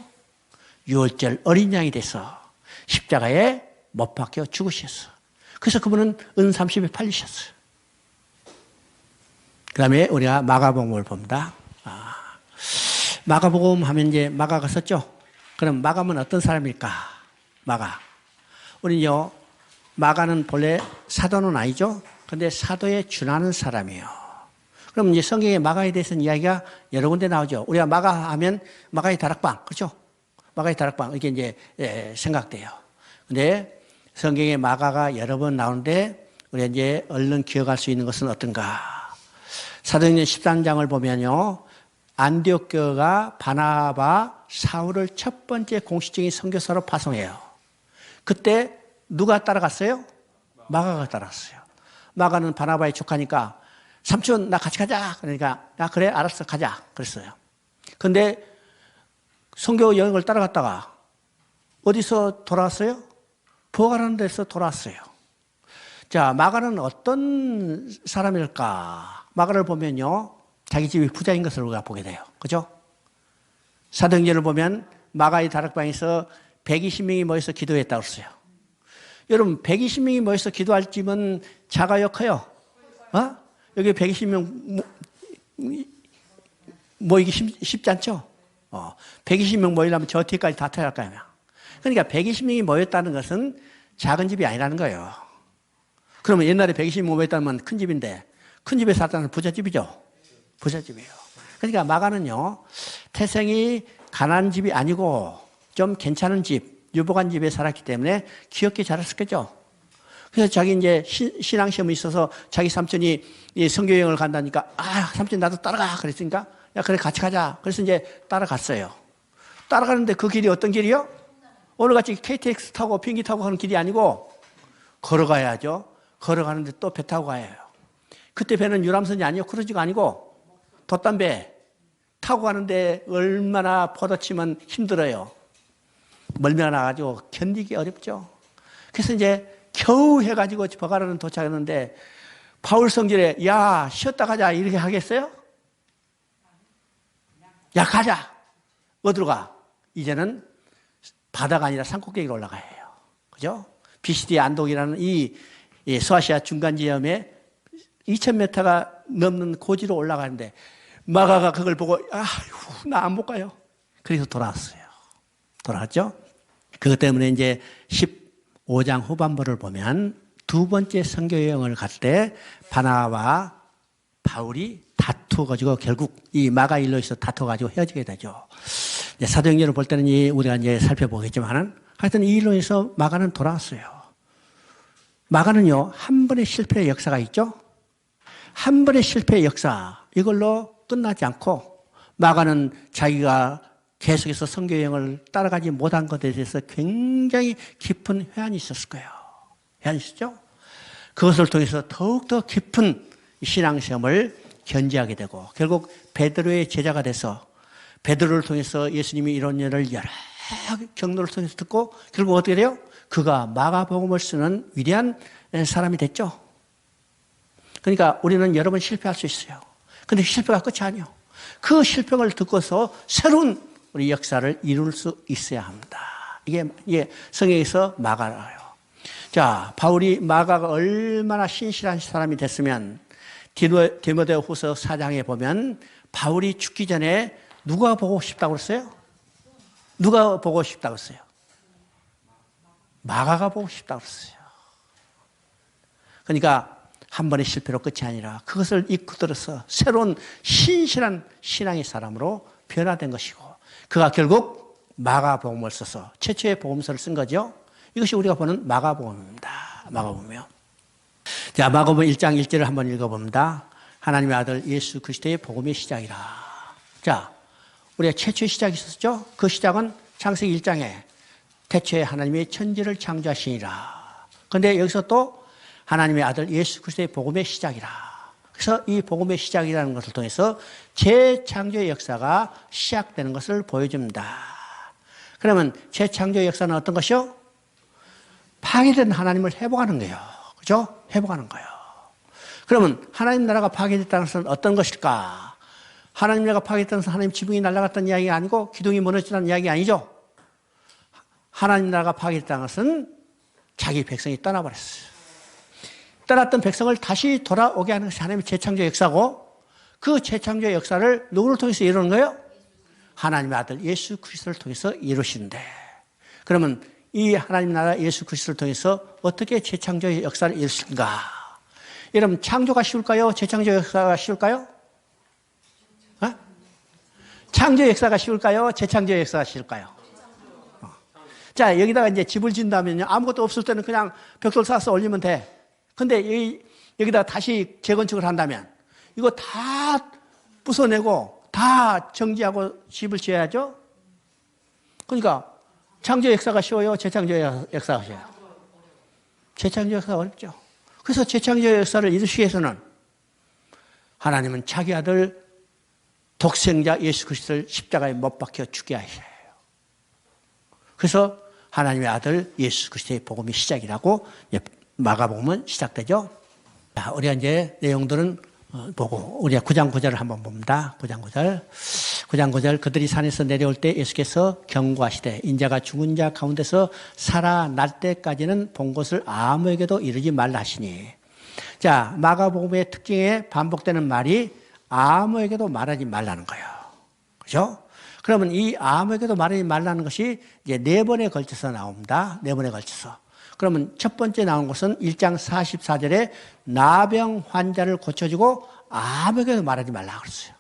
유월절 어린 양이 돼서 십자가에 못 박혀 죽으셨어. 그래서 그분은 은30에 팔리셨어요. 그 다음에 우리가 마가복음을 봅니다. 마가복음 하면 이제 마가가 썼죠. 그럼 마가는 어떤 사람일까? 마가. 우리는요, 마가는 본래 사도는 아니죠. 근데 사도에 준하는 사람이에요. 그럼 이제 성경에 마가에 대해서는 이야기가 여러 군데 나오죠. 우리가 마가 하면 마가의 다락방, 그렇죠? 마가의 다락방, 이렇게 이제 생각돼요. 근데 성경에 마가가 여러 번 나오는데 우리가 이제 얼른 기억할 수 있는 것은 어떤가? 사도행전 13장을 보면요. 안디옥 교회가 바나바, 사울을 첫 번째 공식적인 선교사로 파송해요. 그때 누가 따라갔어요? 마가가 따라갔어요. 마가는 바나바의 조카니까 삼촌 나 같이 가자. 그러니까 야 그래 알았어 가자 그랬어요. 그런데 선교 여행을 따라갔다가 어디서 돌아왔어요? 부엌하는 데서 돌아왔어요. 자, 마가는 어떤 사람일까? 마가를 보면요. 자기 집이 부자인 것을 우리가 보게 돼요. 그죠? 사도행전을 보면 마가의 다락방에서 120명이 모여서 기도했다고 했어요. 여러분 120명이 모여서 기도할 집은 작아요 커요? 여기 120명 모이기 쉽지 않죠? 120명 모이려면 저 뒤까지 다 터야 할 거 아니야. 그러니까 120명이 모였다는 것은 작은 집이 아니라는 거예요. 그러면 옛날에 120명 모였다면 큰 집인데 큰 집에 살다는 부잣집이죠. 부잣집이에요. 그러니까 마가는요. 태생이 가난한 집이 아니고 좀 괜찮은 집, 유복한 집에 살았기 때문에 귀엽게 자랐을 거죠. 그래서 자기 이제 신앙시험이 있어서 자기 삼촌이 선교여행을 간다니까 삼촌 나도 따라가 그랬으니까 야 그래 같이 가자. 그래서 이제 따라갔어요. 따라가는데 그 길이 어떤 길이요? 오늘같이 KTX 타고 비행기 타고 가는 길이 아니고 걸어가야죠. 걸어가는데 또 배 타고 가야 해요. 그때 배는 유람선이 아니요. 크루즈가 아니고 돛담배 타고 가는데 얼마나 포도치면 힘들어요. 멀미가 나가지고 견디기 어렵죠. 그래서 이제 겨우 해가지고 버가라는 도착했는데 바울 성질에 야 쉬었다 가자 이렇게 하겠어요? 야 가자. 어디로 가? 이제는 바다가 아니라 산꼭대기로 올라가야 해요. 그죠? 비시디 안독이라는 이 소아시아 중간지점에 2000m가 넘는 고지로 올라가는데 마가가 그걸 보고 나 안 못 가요. 그래서 돌아왔어요. 돌아왔죠? 그것 때문에 이제 15장 후반부를 보면 두 번째 선교여행을 갈 때 바나바와 바울이 다투어가지고 결국 이 마가 일로 있어 다투어가지고 헤어지게 되죠. 사도행전을 볼 때는 우리가 이제 살펴보겠지만은 하여튼 이 일로 해서 마가는 돌아왔어요. 마가는요, 한 번의 실패의 역사가 있죠? 한 번의 실패의 역사, 이걸로 끝나지 않고 마가는 자기가 계속해서 선교여행을 따라가지 못한 것에 대해서 굉장히 깊은 회한이 있었을 거예요. 회한이 있었죠? 그것을 통해서 더욱더 깊은 신앙시험을 견지하게 되고 결국 베드로의 제자가 돼서 베드로를 통해서 예수님이 이런 일을 여러 경로를 통해서 듣고 결국 어떻게 돼요? 그가 마가복음을 쓰는 위대한 사람이 됐죠. 그러니까 우리는 여러 번 실패할 수 있어요. 그런데 실패가 끝이 아니에요. 그 실패를 듣고서 새로운 우리 역사를 이룰 수 있어야 합니다. 이게 성경에서 마가라요. 자, 바울이 마가가 얼마나 신실한 사람이 됐으면 디모데후서 4장에 보면 바울이 죽기 전에 누가 보고 싶다고 그랬어요? 누가 보고 싶다고 했어요? 마가가 보고 싶다고 그랬어요. 그러니까 한 번의 실패로 끝이 아니라 그것을 이끌어서 새로운 신실한 신앙의 사람으로 변화된 것이고 그가 결국 마가복음을 써서 최초의 복음서를 쓴 거죠. 이것이 우리가 보는 마가복음입니다. 마가복음이요. 자, 마가복음 1장 1절을 한번 읽어봅니다. 하나님의 아들 예수 그리스도의 복음의 시작이라. 자, 우리가 최초의 시작이 있었죠? 그 시작은 창세기 1장에 태초에 하나님의 천지를 창조하시니라. 그런데 여기서 또 하나님의 아들 예수 그리스도의 복음의 시작이라. 그래서 이 복음의 시작이라는 것을 통해서 재창조의 역사가 시작되는 것을 보여줍니다. 그러면 재창조의 역사는 어떤 것이요? 파괴된 하나님을 회복하는 거예요. 그죠? 회복하는 거예요. 그러면 하나님 나라가 파괴됐다는 것은 어떤 것일까? 하나님 나라가 파괴됐다는 것은 하나님 지붕이 날아갔다는 이야기가 아니고 기둥이 무너졌다는 이야기 아니죠? 하나님 나라가 파괴됐다는 것은 자기 백성이 떠나버렸어요. 떠났던 백성을 다시 돌아오게 하는 것이 하나님의 재창조 역사고, 그 재창조 역사를 누구를 통해서 이루는 거예요? 하나님의 아들 예수 그리스도를 통해서 이루시는데, 그러면 이 하나님 나라 예수 그리스도를 통해서 어떻게 재창조의 역사를 이루실까? 여러분, 창조가 쉬울까요? 재창조 역사가 쉬울까요? 어? 창조 역사가 쉬울까요? 재창조 역사가 쉬울까요? 자, 여기다가 이제 집을 짓는다면요, 아무것도 없을 때는 그냥 벽돌 쌓아서 올리면 돼. 근데 여기다가 다시 재건축을 한다면 이거 다 부숴내고 다 정지하고 집을 지어야죠? 그러니까 창조 역사가 쉬워요? 재창조 역사가 쉬워요? 재창조 역사가 어렵죠. 그래서 재창조 역사를 이루시기 위해서는 하나님은 자기 아들 독생자 예수 그리스도를 십자가에 못 박혀 죽게 하셔요. 그래서 하나님의 아들 예수 그리스도의 복음이 시작이라고 마가복음은 시작되죠. 자, 우리가 이제 내용들은 보고 우리가 9장 9절을 한번 봅니다. 9장 9절 그들이 산에서 내려올 때 예수께서 경고하시되 인자가 죽은 자 가운데서 살아날 때까지는 본 것을 아무에게도 이르지 말라 하시니. 자, 마가복음의 특징에 반복되는 말이 아무에게도 말하지 말라는 거예요. 그렇죠? 그러면 이 아무에게도 말하지 말라는 것이 이제 4번에 걸쳐서 나옵니다. 4번에 걸쳐서. 그러면 첫 번째 나온 것은 1장 44절에 나병 환자를 고쳐주고 아무에게도 말하지 말라 그랬어요.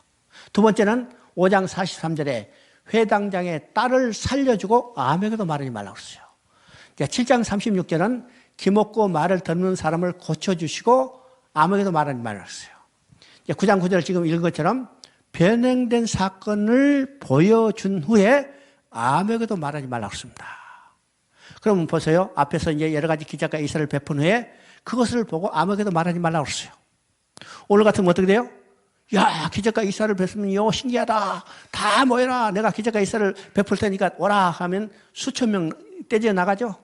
두 번째는 5장 43절에 회당장의 딸을 살려주고 아무에게도 말하지 말라 그랬어요. 7장 36절은 기먹고 말을 듣는 사람을 고쳐주시고 아무에게도 말하지 말라 그랬어요. 9장 9절 지금 읽은 것처럼 변형된 사건을 보여준 후에 아무에게도 말하지 말라 그랬습니다. 그러면 보세요. 앞에서 이제 여러 가지 기적과 이사를 베푼 후에 그것을 보고 아무에게도 말하지 말라고 그랬어요. 오늘 같으면 어떻게 돼요? 야, 기적과 이사를 베풀면 신기하다. 다 모여라. 내가 기적과 이사를 베풀 테니까 오라 하면 수천 명 떼져 나가죠.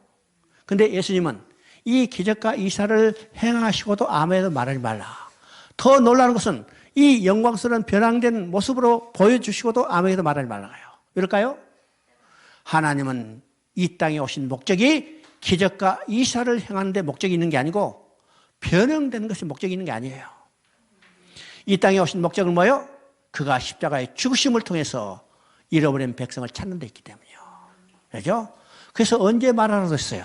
근데 예수님은 이 기적과 이사를 행하시고도 아무에게도 말하지 말라. 더 놀라운 것은 이 영광스러운 변화된 모습으로 보여주시고도 아무에게도 말하지 말라고요. 왜일까요? 하나님은 이 땅에 오신 목적이 기적과 이사를 행하는 데 목적이 있는 게 아니고 변형되는 것이 목적이 있는 게 아니에요. 이 땅에 오신 목적은 뭐예요? 그가 십자가의 죽으심을 통해서 잃어버린 백성을 찾는 데 있기 때문이요. 그렇죠? 그래서 언제 말하라고 했어요?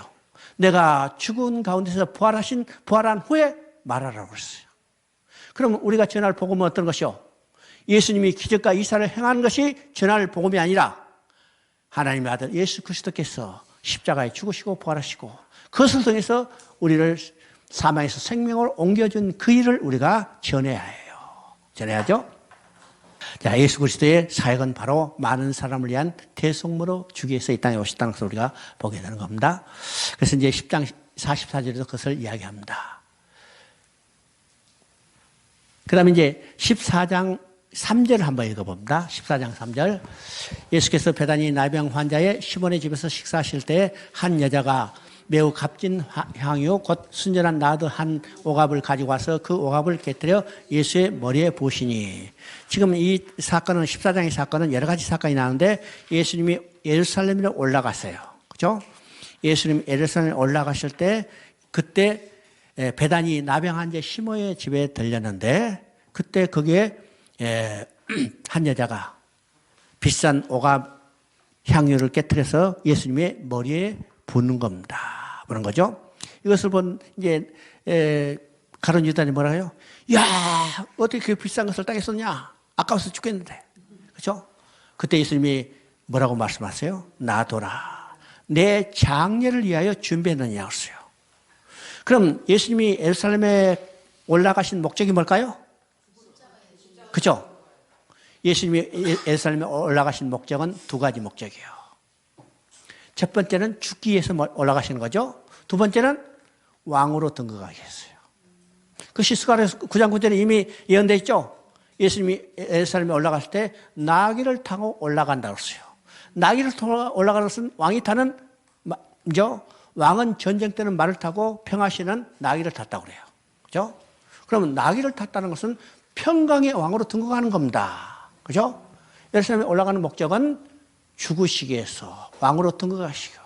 내가 죽은 가운데서 부활한 후에 말하라고 했어요. 그럼 우리가 전할 복음은 어떤 것이요? 예수님이 기적과 이사를 행하는 것이 전할 복음이 아니라 하나님의 아들 예수 그리스도께서 십자가에 죽으시고 부활하시고 그것을 통해서 우리를 사망에서 생명으로 옮겨준 그 일을 우리가 전해야 해요. 전해야죠. 자, 예수 그리스도의 사역은 바로 많은 사람을 위한 대속무로 주기 위해서 이 땅에 오셨다는 것을 우리가 보게 되는 겁니다. 그래서 이제 10장 44절에서 그것을 이야기합니다. 그 다음에 이제 14장 3절을 한번 읽어봅니다. 14장 3절. 예수께서 베다니 나병 환자의 시몬의 집에서 식사하실 때 한 여자가 매우 값진 향유 곧 순전한 나드 한 오갑을 가지고 와서 그 오갑을 깨뜨려 예수의 머리에 부으시니. 지금 이 사건은 14장의 사건은 여러 가지 사건이 나오는데 예수님이 예루살렘으로 올라갔어요. 그렇죠? 예수님이 예루살렘에 올라가실 때 그때 베다니 나병 환자 시몬의 집에 들렸는데 그때 거기에 한 여자가 비싼 오갑 향유를 깨뜨려서 예수님의 머리에 부는 겁니다. 부는 거죠. 이것을 본 이제 가룟 유다니 뭐라 해요? 야, 어떻게 그 비싼 것을 땅에 썼냐? 아까워서 죽겠는데. 그렇죠? 그때 예수님이 뭐라고 말씀하세요? 놔둬라. 내 장례를 위하여 준비했느냐고 했어요. 그럼 예수님이 예루살렘에 올라가신 목적이 뭘까요? 그죠? 예수님이 예루살렘에 올라가신 목적은 두 가지 목적이에요. 첫 번째는 죽기 위해서 올라가시는 거죠. 두 번째는 왕으로 등극하기 위해서요. 그 시스가랴서 9장 9절에 이미 예언되어 있죠. 예수님이 예루살렘에 올라갔을 때 나귀를 타고 올라간다고 했어요. 나귀를 타고 올라가는 것은 왕이 타는 왕은 전쟁 때는 말을 타고 평화시는 나귀를 탔다고 그래요. 그죠? 그러면 나귀를 탔다는 것은 평강의 왕으로 등극하는 겁니다. 그죠? 예루살렘에 올라가는 목적은 죽으시기 위해서 왕으로 등극하시고,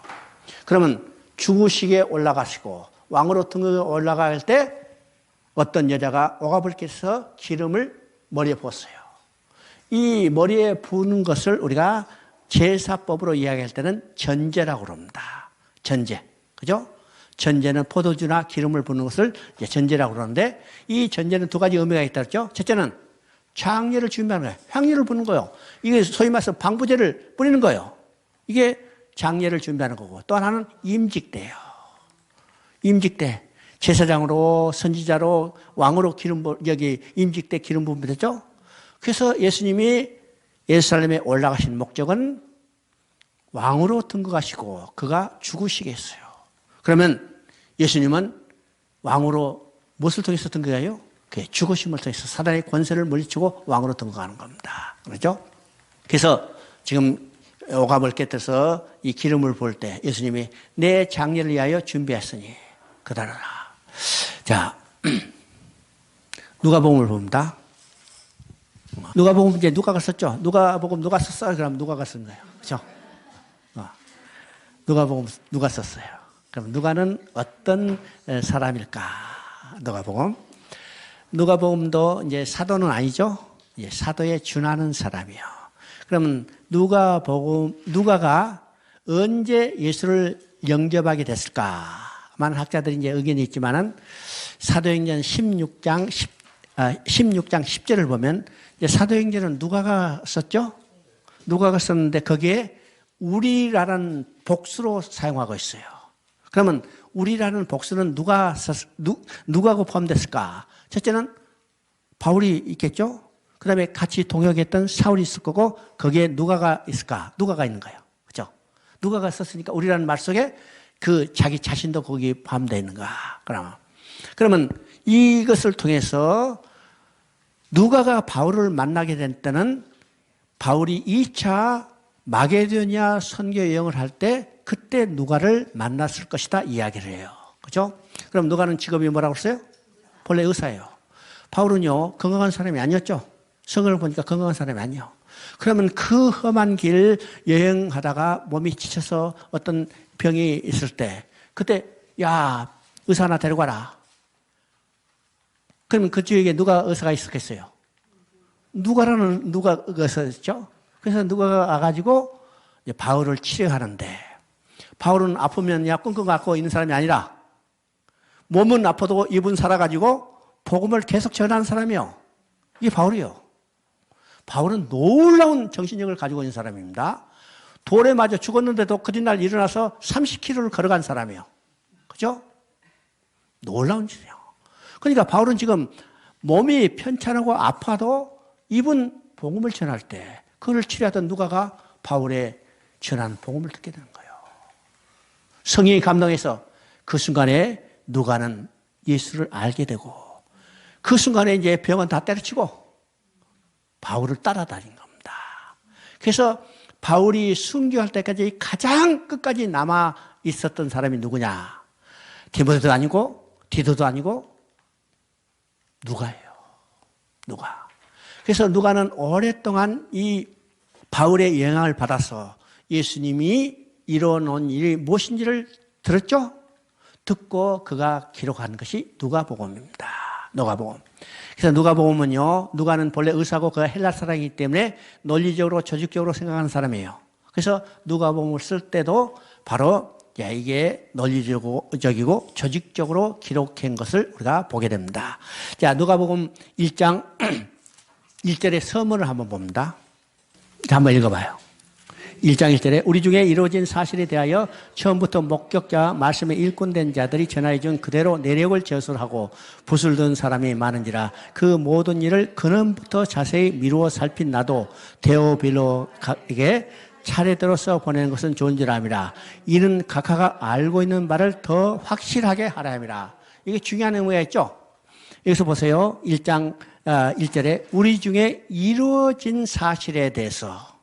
그러면 죽으시기에 올라가시고 왕으로 등극에 올라갈 때 어떤 여자가 오갑을 깨서 기름을 머리에 부었어요. 이 머리에 부는 것을 우리가 제사법으로 이야기할 때는 전제라고 그럽니다. 전제. 그죠? 전제는 포도주나 기름을 부는 것을 전제라고 그러는데, 이 전제는 두 가지 의미가 있다고 했죠. 첫째는 장례를 준비하는 거예요. 향유를 부는 거예요. 이게 소위 말해서 방부제를 뿌리는 거예요. 이게 장례를 준비하는 거고, 또 하나는 임직대예요. 임직대. 제사장으로, 선지자로, 왕으로 임직대 기름 부으면 됐죠? 그래서 예수님이 예루살렘에 올라가신 목적은 왕으로 등극하시고 그가 죽으시겠어요. 그러면 예수님은 왕으로 무엇을 통해서 등극해요? 그 죽으심을 통해서 사단의 권세를 물리치고 왕으로 등극하는 겁니다. 그렇죠? 그래서 지금 오갑을 깨뜨려서 이 기름을 부을 때 예수님이 내 장례를 위하여 준비했으니 그다라라. 자, 누가복음을 봅니다. 누가복음 이제 누가가 썼죠. 누가복음 누가 썼어요? 그럼 누가가 쓴 거예요. 그렇죠? 누가복음 누가 썼어요. 그럼 누가는 어떤 사람일까? 누가복음도 이제 사도는 아니죠. 이제 사도에 준하는 사람이요. 그러면 누가가 언제 예수를 영접하게 됐을까? 많은 학자들이 이제 의견이 있지만은 사도행전 16장 10절을 보면 이제 사도행전은 누가가 썼죠? 누가가 썼는데 거기에 우리라는 복수로 사용하고 있어요. 그러면 우리라는 복수는 누가가 포함됐을까? 첫째는 바울이 있겠죠? 그 다음에 같이 동역했던 사울이 있을 거고, 거기에 누가가 있을까? 누가가 있는 거예요. 그죠? 누가가 썼으니까 우리라는 말 속에 그 자기 자신도 거기에 포함되어 있는가? 그러면 이것을 통해서 누가가 바울을 만나게 된 때는 바울이 2차 마게도냐 선교 여행을 할 때 그때 누가를 만났을 것이다 이야기를 해요. 그죠? 그럼 누가는 직업이 뭐라고 했어요? 본래 의사예요. 바울은요, 건강한 사람이 아니었죠? 성경을 보니까 건강한 사람이 아니에요. 그러면 그 험한 길 여행하다가 몸이 지쳐서 어떤 병이 있을 때, 그때, 야, 의사 하나 데리고 와라. 그러면 그 주위에 누가 의사가 있었겠어요? 누가 의사였죠? 그래서 누가가 와가지고 바울을 치료하는데, 바울은 아프면 약 끙끙 앓고 있는 사람이 아니라 몸은 아파도 입은 살아가지고 복음을 계속 전하는 사람이요. 이게 바울이요. 바울은 놀라운 정신력을 가지고 있는 사람입니다. 돌에 맞아 죽었는데도 그 뒷날 일어나서 30km를 걸어간 사람이에요. 그죠? 놀라운 짓이에요. 그러니까 바울은 지금 몸이 편찮고 아파도 입은 복음을 전할 때 그를 치료하던 누가가 바울의 전한 복음을 듣게 되는 거예요. 성령이 감동해서 그 순간에 누가는 예수를 알게 되고, 그 순간에 이제 병은 다 때려치고 바울을 따라다닌 겁니다. 그래서 바울이 순교할 때까지 가장 끝까지 남아 있었던 사람이 누구냐? 디모데도 아니고 디도도 아니고 누가예요. 누가. 그래서 누가는 오랫동안 이 바울의 영향을 받아서 예수님이 이뤄놓은 일이 무엇인지를 들었죠? 듣고 그가 기록한 것이 누가복음입니다. 누가복음. 그래서 누가복음은요, 누가는 본래 의사고 그가 헬라 사람이기 때문에 논리적으로 조직적으로 생각하는 사람이에요. 그래서 누가복음을 쓸 때도 바로 이게 논리적이고 조직적으로 기록한 것을 우리가 보게 됩니다. 자, 누가복음 1장 1절의 서문을 한번 봅니다. 자, 한번 읽어봐요. 1장 1절에 우리 중에 이루어진 사실에 대하여 처음부터 목격자와 말씀에 일꾼된 자들이 전하여 준 그대로 내력을 제술하고 붓을 든 사람이 많은지라. 그 모든 일을 근원부터 자세히 미루어 살핀 나도 데오빌로에게 차례대로 써 보내는 것은 좋은 줄 압니다. 이는 각하가 알고 있는 바를 더 확실하게 하라 함이라. 이게 중요한 의미가 있죠. 여기서 보세요. 1장 1절에 우리 중에 이루어진 사실에 대해서.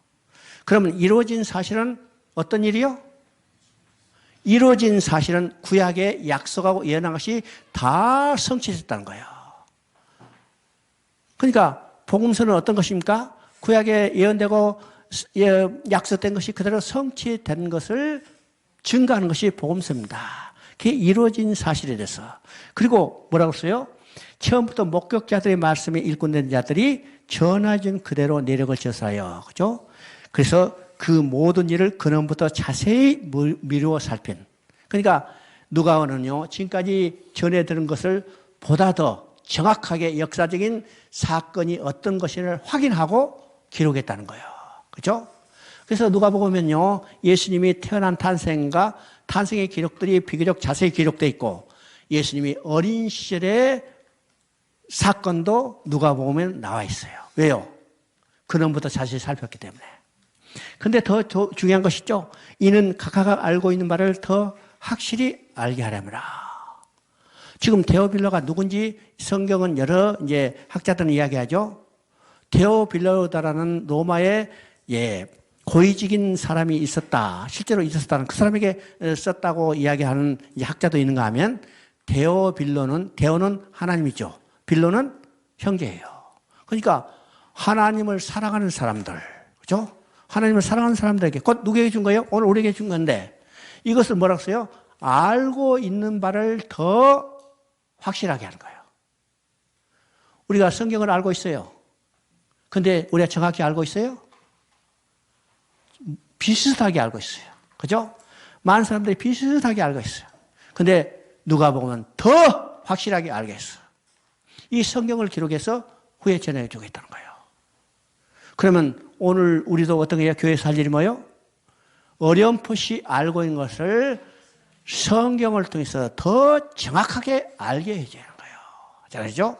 그러면 이루어진 사실은 어떤 일이요? 이루어진 사실은 구약에 약속하고 예언한 것이 다 성취됐다는 거예요. 그러니까 복음서는 어떤 것입니까? 구약에 예언되고 약속된 것이 그대로 성취된 것을 증거하는 것이 복음서입니다. 그게 이루어진 사실에 대해서. 그리고 뭐라고 써요? 처음부터 목격자들의 말씀에 일꾼된 자들이 전해준 그대로 내력을 제사하여. 그죠? 그래서 그 모든 일을 근원부터 자세히 미루어 살핀. 그러니까 누가는요, 지금까지 전해 들은 것을 보다 더 정확하게 역사적인 사건이 어떤 것인을 확인하고 기록했다는 거예요. 그죠? 그래서 누가복음은요, 예수님이 태어난 탄생과 탄생의 기록들이 비교적 자세히 기록되어 있고, 예수님이 어린 시절의 사건도 누가복음에 나와 있어요. 왜요? 근원부터 자세히 살폈기 때문에. 근데 더 중요한 것이죠. 이는 각하가 알고 있는 바를 더 확실히 알게 하려니라. 지금 데오빌로가 누군지 성경은 여러 이제 학자들은 이야기하죠. 데오빌로다라는 로마의 고위직인 사람이 있었다. 실제로 있었다는 그 사람에게 썼다고 이야기하는 이제 학자도 있는가 하면 데오는 하나님이죠. 빌로는 형제예요. 그러니까 하나님을 사랑하는 사람들, 그죠? 하나님을 사랑하는 사람들에게 곧 누구에게 준 거예요? 오늘 우리에게 준 건데 이것을 뭐라고 써요? 알고 있는 바를 더 확실하게 하는 거예요. 우리가 성경을 알고 있어요. 근데 우리가 정확히 알고 있어요? 비슷하게 알고 있어요. 그죠? 많은 사람들이 비슷하게 알고 있어요. 근데 누가 보면 더 확실하게 알겠어. 이 성경을 기록해서 후에 전해주고 있다는 거예요. 그러면 오늘 우리도 어떤 게 교회에서 할 일이 뭐예요? 어렴풋이 알고 있는 것을 성경을 통해서 더 정확하게 알게 해줘야 하는 거예요. 잘 아시죠?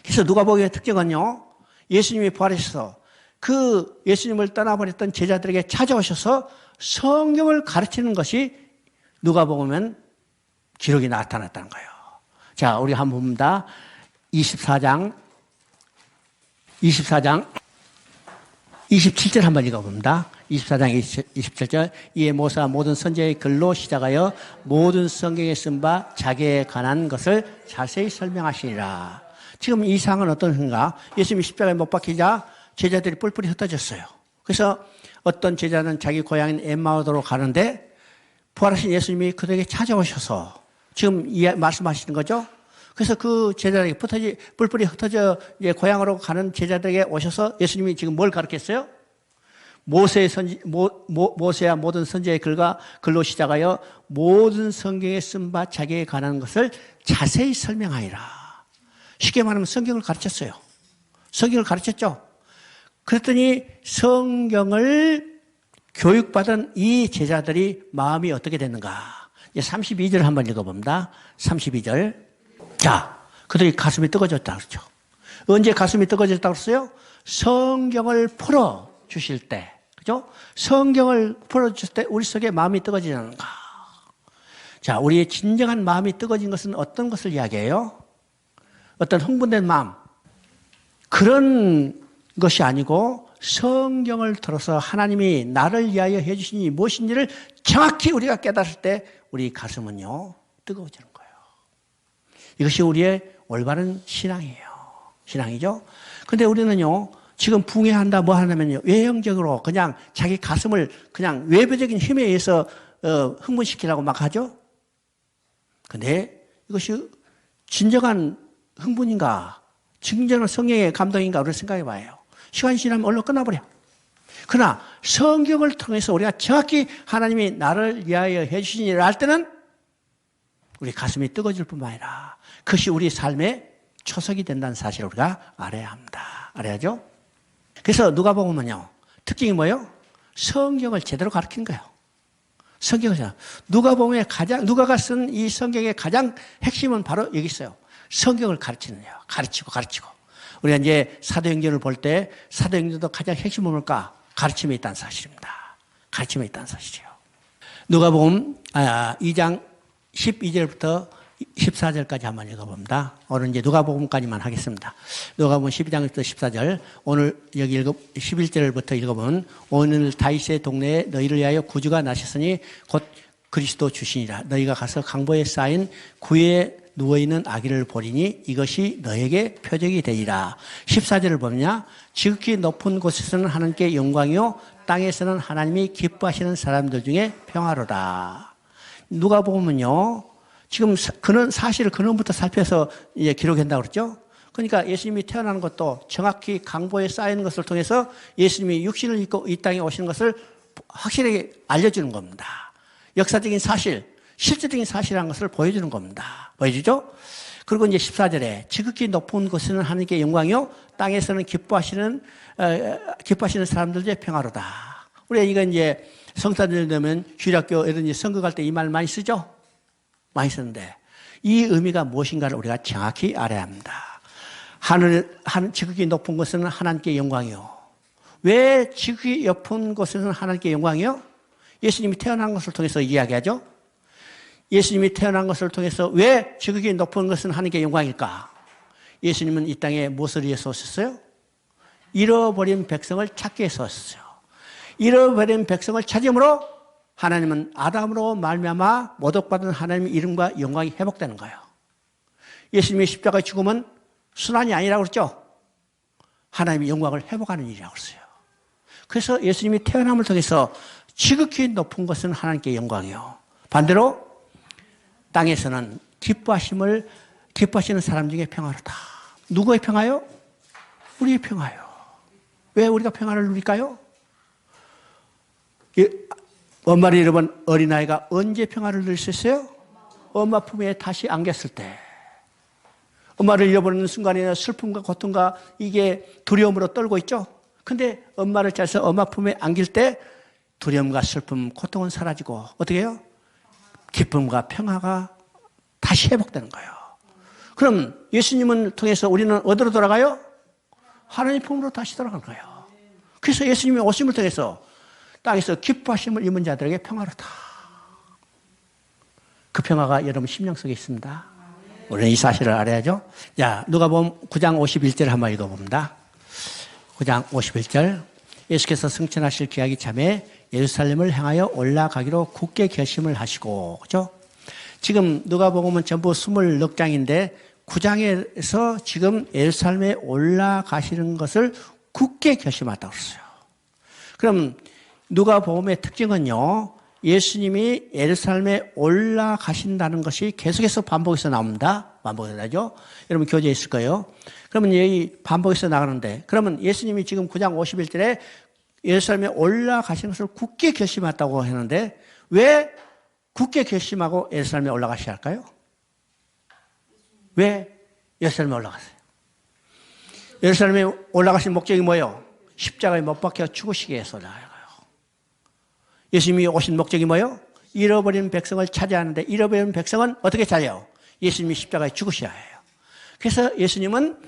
그래서 누가복음의 특징은요, 예수님이 부활하셔서 그 예수님을 떠나버렸던 제자들에게 찾아오셔서 성경을 가르치는 것이 누가복음은 기록이 나타났다는 거예요. 자, 우리 한번 봅니다. 24장 27절 한번 읽어봅니다. 24장 27절. 이에 모세가 모든 선지자의 글로 시작하여 모든 성경에 쓴 바 자기에 관한 것을 자세히 설명하시니라. 지금 이 상황은 어떤가? 예수님이 십자가에 못 박히자 제자들이 뿔뿔이 흩어졌어요. 그래서 어떤 제자는 자기 고향인 엠마오로 가는데 부활하신 예수님이 그들에게 찾아오셔서 지금 말씀하시는 거죠. 그래서 그 제자들에게 뿔뿔이 흩어져 고향으로 가는 제자들에게 오셔서 예수님이 지금 뭘 가르쳤어요? 모세와 모든 선지자의 글로 시작하여 모든 성경에 쓴 바 자기에 관한 것을 자세히 설명하리라. 쉽게 말하면 성경을 가르쳤어요. 성경을 가르쳤죠. 그랬더니 성경을 교육받은 이 제자들이 마음이 어떻게 됐는가? 32절 한번 읽어봅니다. 32절. 자, 그들이 가슴이 뜨거워졌다 그랬죠. 언제 가슴이 뜨거워졌다고 그랬어요? 성경을 풀어주실 때. 그죠? 성경을 풀어주실 때 우리 속에 마음이 뜨거워지지 않는가? 자, 우리의 진정한 마음이 뜨거워진 것은 어떤 것을 이야기해요? 어떤 흥분된 마음. 그런 것이 아니고 성경을 들어서 하나님이 나를 위하여 해주신 이 무엇인지를 정확히 우리가 깨달을 때 우리 가슴은요, 뜨거워지는 거예요. 이것이 우리의 올바른 신앙이에요. 신앙이죠? 근데 우리는요, 지금 붕해한다, 뭐 하냐면요, 외형적으로 그냥 자기 가슴을 그냥 외부적인 힘에 의해서 흥분시키라고 막 하죠? 근데 이것이 진정한 흥분인가, 진정한 성령의 감동인가, 우리 생각해 봐요. 시간이 지나면 얼른 끝나버려. 그러나 성경을 통해서 우리가 정확히 하나님이 나를 위하여 해주신 일을 할 때는 우리 가슴이 뜨거워질 뿐만 아니라 그것이 우리 삶의 초석이 된다는 사실을 우리가 알아야 합니다. 알아야죠? 그래서 누가복음은요, 특징이 뭐예요? 성경을 제대로 가르치는 거예요. 성경을. 누가가 쓴 이 성경의 가장 핵심은 바로 여기 있어요. 성경을 가르치는 거예요. 가르치고. 우리가 이제 사도행전을 볼 때 사도행전도 가장 핵심은 뭘까? 가르침에 있다는 사실입니다. 가르침에 있다는 사실이에요. 누가복음 2장 12절부터 14절까지 한번 읽어봅니다. 오늘 이제 누가복음까지만 하겠습니다. 누가복음 12장부터 14절. 오늘 여기 11절부터 읽어보면 오늘 다윗의 동네에 너희를 위하여 구주가 나셨으니 곧 그리스도 주시니라. 너희가 가서 강보에 쌓인 구에 누워있는 아기를 보리니 이것이 너에게 표적이 되리라. 14절을 보면요. 지극히 높은 곳에서는 하나님께 영광이요 땅에서는 하나님이 기뻐하시는 사람들 중에 평화로다. 누가복음은요. 지금 사실을 근원부터 살펴서 이제 기록한다고 그랬죠. 그러니까 예수님이 태어나는 것도 정확히 강보에 쌓이는 것을 통해서 예수님이 육신을 입고 이 땅에 오시는 것을 확실하게 알려주는 겁니다. 역사적인 사실, 실제적인 사실이라는 것을 보여주는 겁니다. 보여주죠? 그리고 이제 14절에 지극히 높은 곳에는 하나님께 영광이요 땅에서는 기뻐하시는 사람들 중에 평화로다. 우리가 이거 이제 성사절 되면 주일학교 이런 선거 갈 때 이 말 많이 쓰죠? 많이 쓰는데 이 의미가 무엇인가를 우리가 정확히 알아야 합니다. 지극히 높은 곳에는 하나님께 영광이요. 왜 지극히 높은 곳에는 하나님께 영광이요? 예수님이 태어난 것을 통해서 이야기하죠. 예수님이 태어난 것을 통해서 왜 지극히 높은 것은 하나님께 영광일까? 예수님은 이 땅에 무엇을 위해서 오셨어요? 잃어버린 백성을 찾기 위해서 오셨어요. 잃어버린 백성을 찾음으로 하나님은 아담으로 말미암아 모독받은 하나님의 이름과 영광이 회복되는 거예요. 예수님의 십자가의 죽음은 순환이 아니라고 그랬죠. 하나님의 영광을 회복하는 일이라고 그랬어요. 그래서 예수님이 태어남을 통해서 지극히 높은 것은 하나님께 영광이요. 반대로 땅에서는 기뻐하시는 사람 중에 평화로다. 누구의 평화요? 우리의 평화요. 왜 우리가 평화를 누릴까요? 엄마를 잃어본 어린아이가 언제 평화를 누릴 수 있어요? 엄마 품에 다시 안겼을 때. 엄마를 잃어버리는 순간에는 슬픔과 고통과 이게 두려움으로 떨고 있죠. 근데 엄마를 찾아서 엄마 품에 안길 때 두려움과 슬픔, 고통은 사라지고 어떻게 해요? 기쁨과 평화가 다시 회복되는 거예요. 그럼 예수님을 통해서 우리는 어디로 돌아가요? 하나님 품으로 다시 돌아가는 거예요. 그래서 예수님이 오심을 통해서 땅에서 기뻐하심을 입은 자들에게 평화로다. 그 평화가 여러분 심령 속에 있습니다. 우리는 이 사실을 알아야죠. 자, 누가복음 9장 51절 한번 읽어봅니다. 9장 51절. 예수께서 승천하실 기약이 참에 예루살렘을 향하여 올라가기로 굳게 결심을 하시고, 그죠? 지금 누가복음은 전부 24장인데 9장에서 지금 예루살렘에 올라가시는 것을 굳게 결심했다고 했어요. 그럼 누가복음의 특징은요, 예수님이 예루살렘에 올라가신다는 것이 계속해서 반복해서 나옵니다. 반복해서 나죠? 여러분 교재에 있을 거예요. 그러면 여기 반복해서 나가는데, 그러면 예수님이 지금 9장 51절에 예루살렘에 올라가시는 것을 굳게 결심했다고 했는데, 왜 굳게 결심하고 예루살렘에 올라가셔야 할까요? 왜 예루살렘에 올라가세요? 예루살렘에 올라가신 목적이 뭐예요? 십자가에 못 박혀 죽으시기 위해서 올라가요. 예수님이 오신 목적이 뭐예요? 잃어버린 백성을 찾아야 하는데, 잃어버린 백성은 어떻게 찾아요? 예수님이 십자가에 죽으셔야 해요. 그래서 예수님은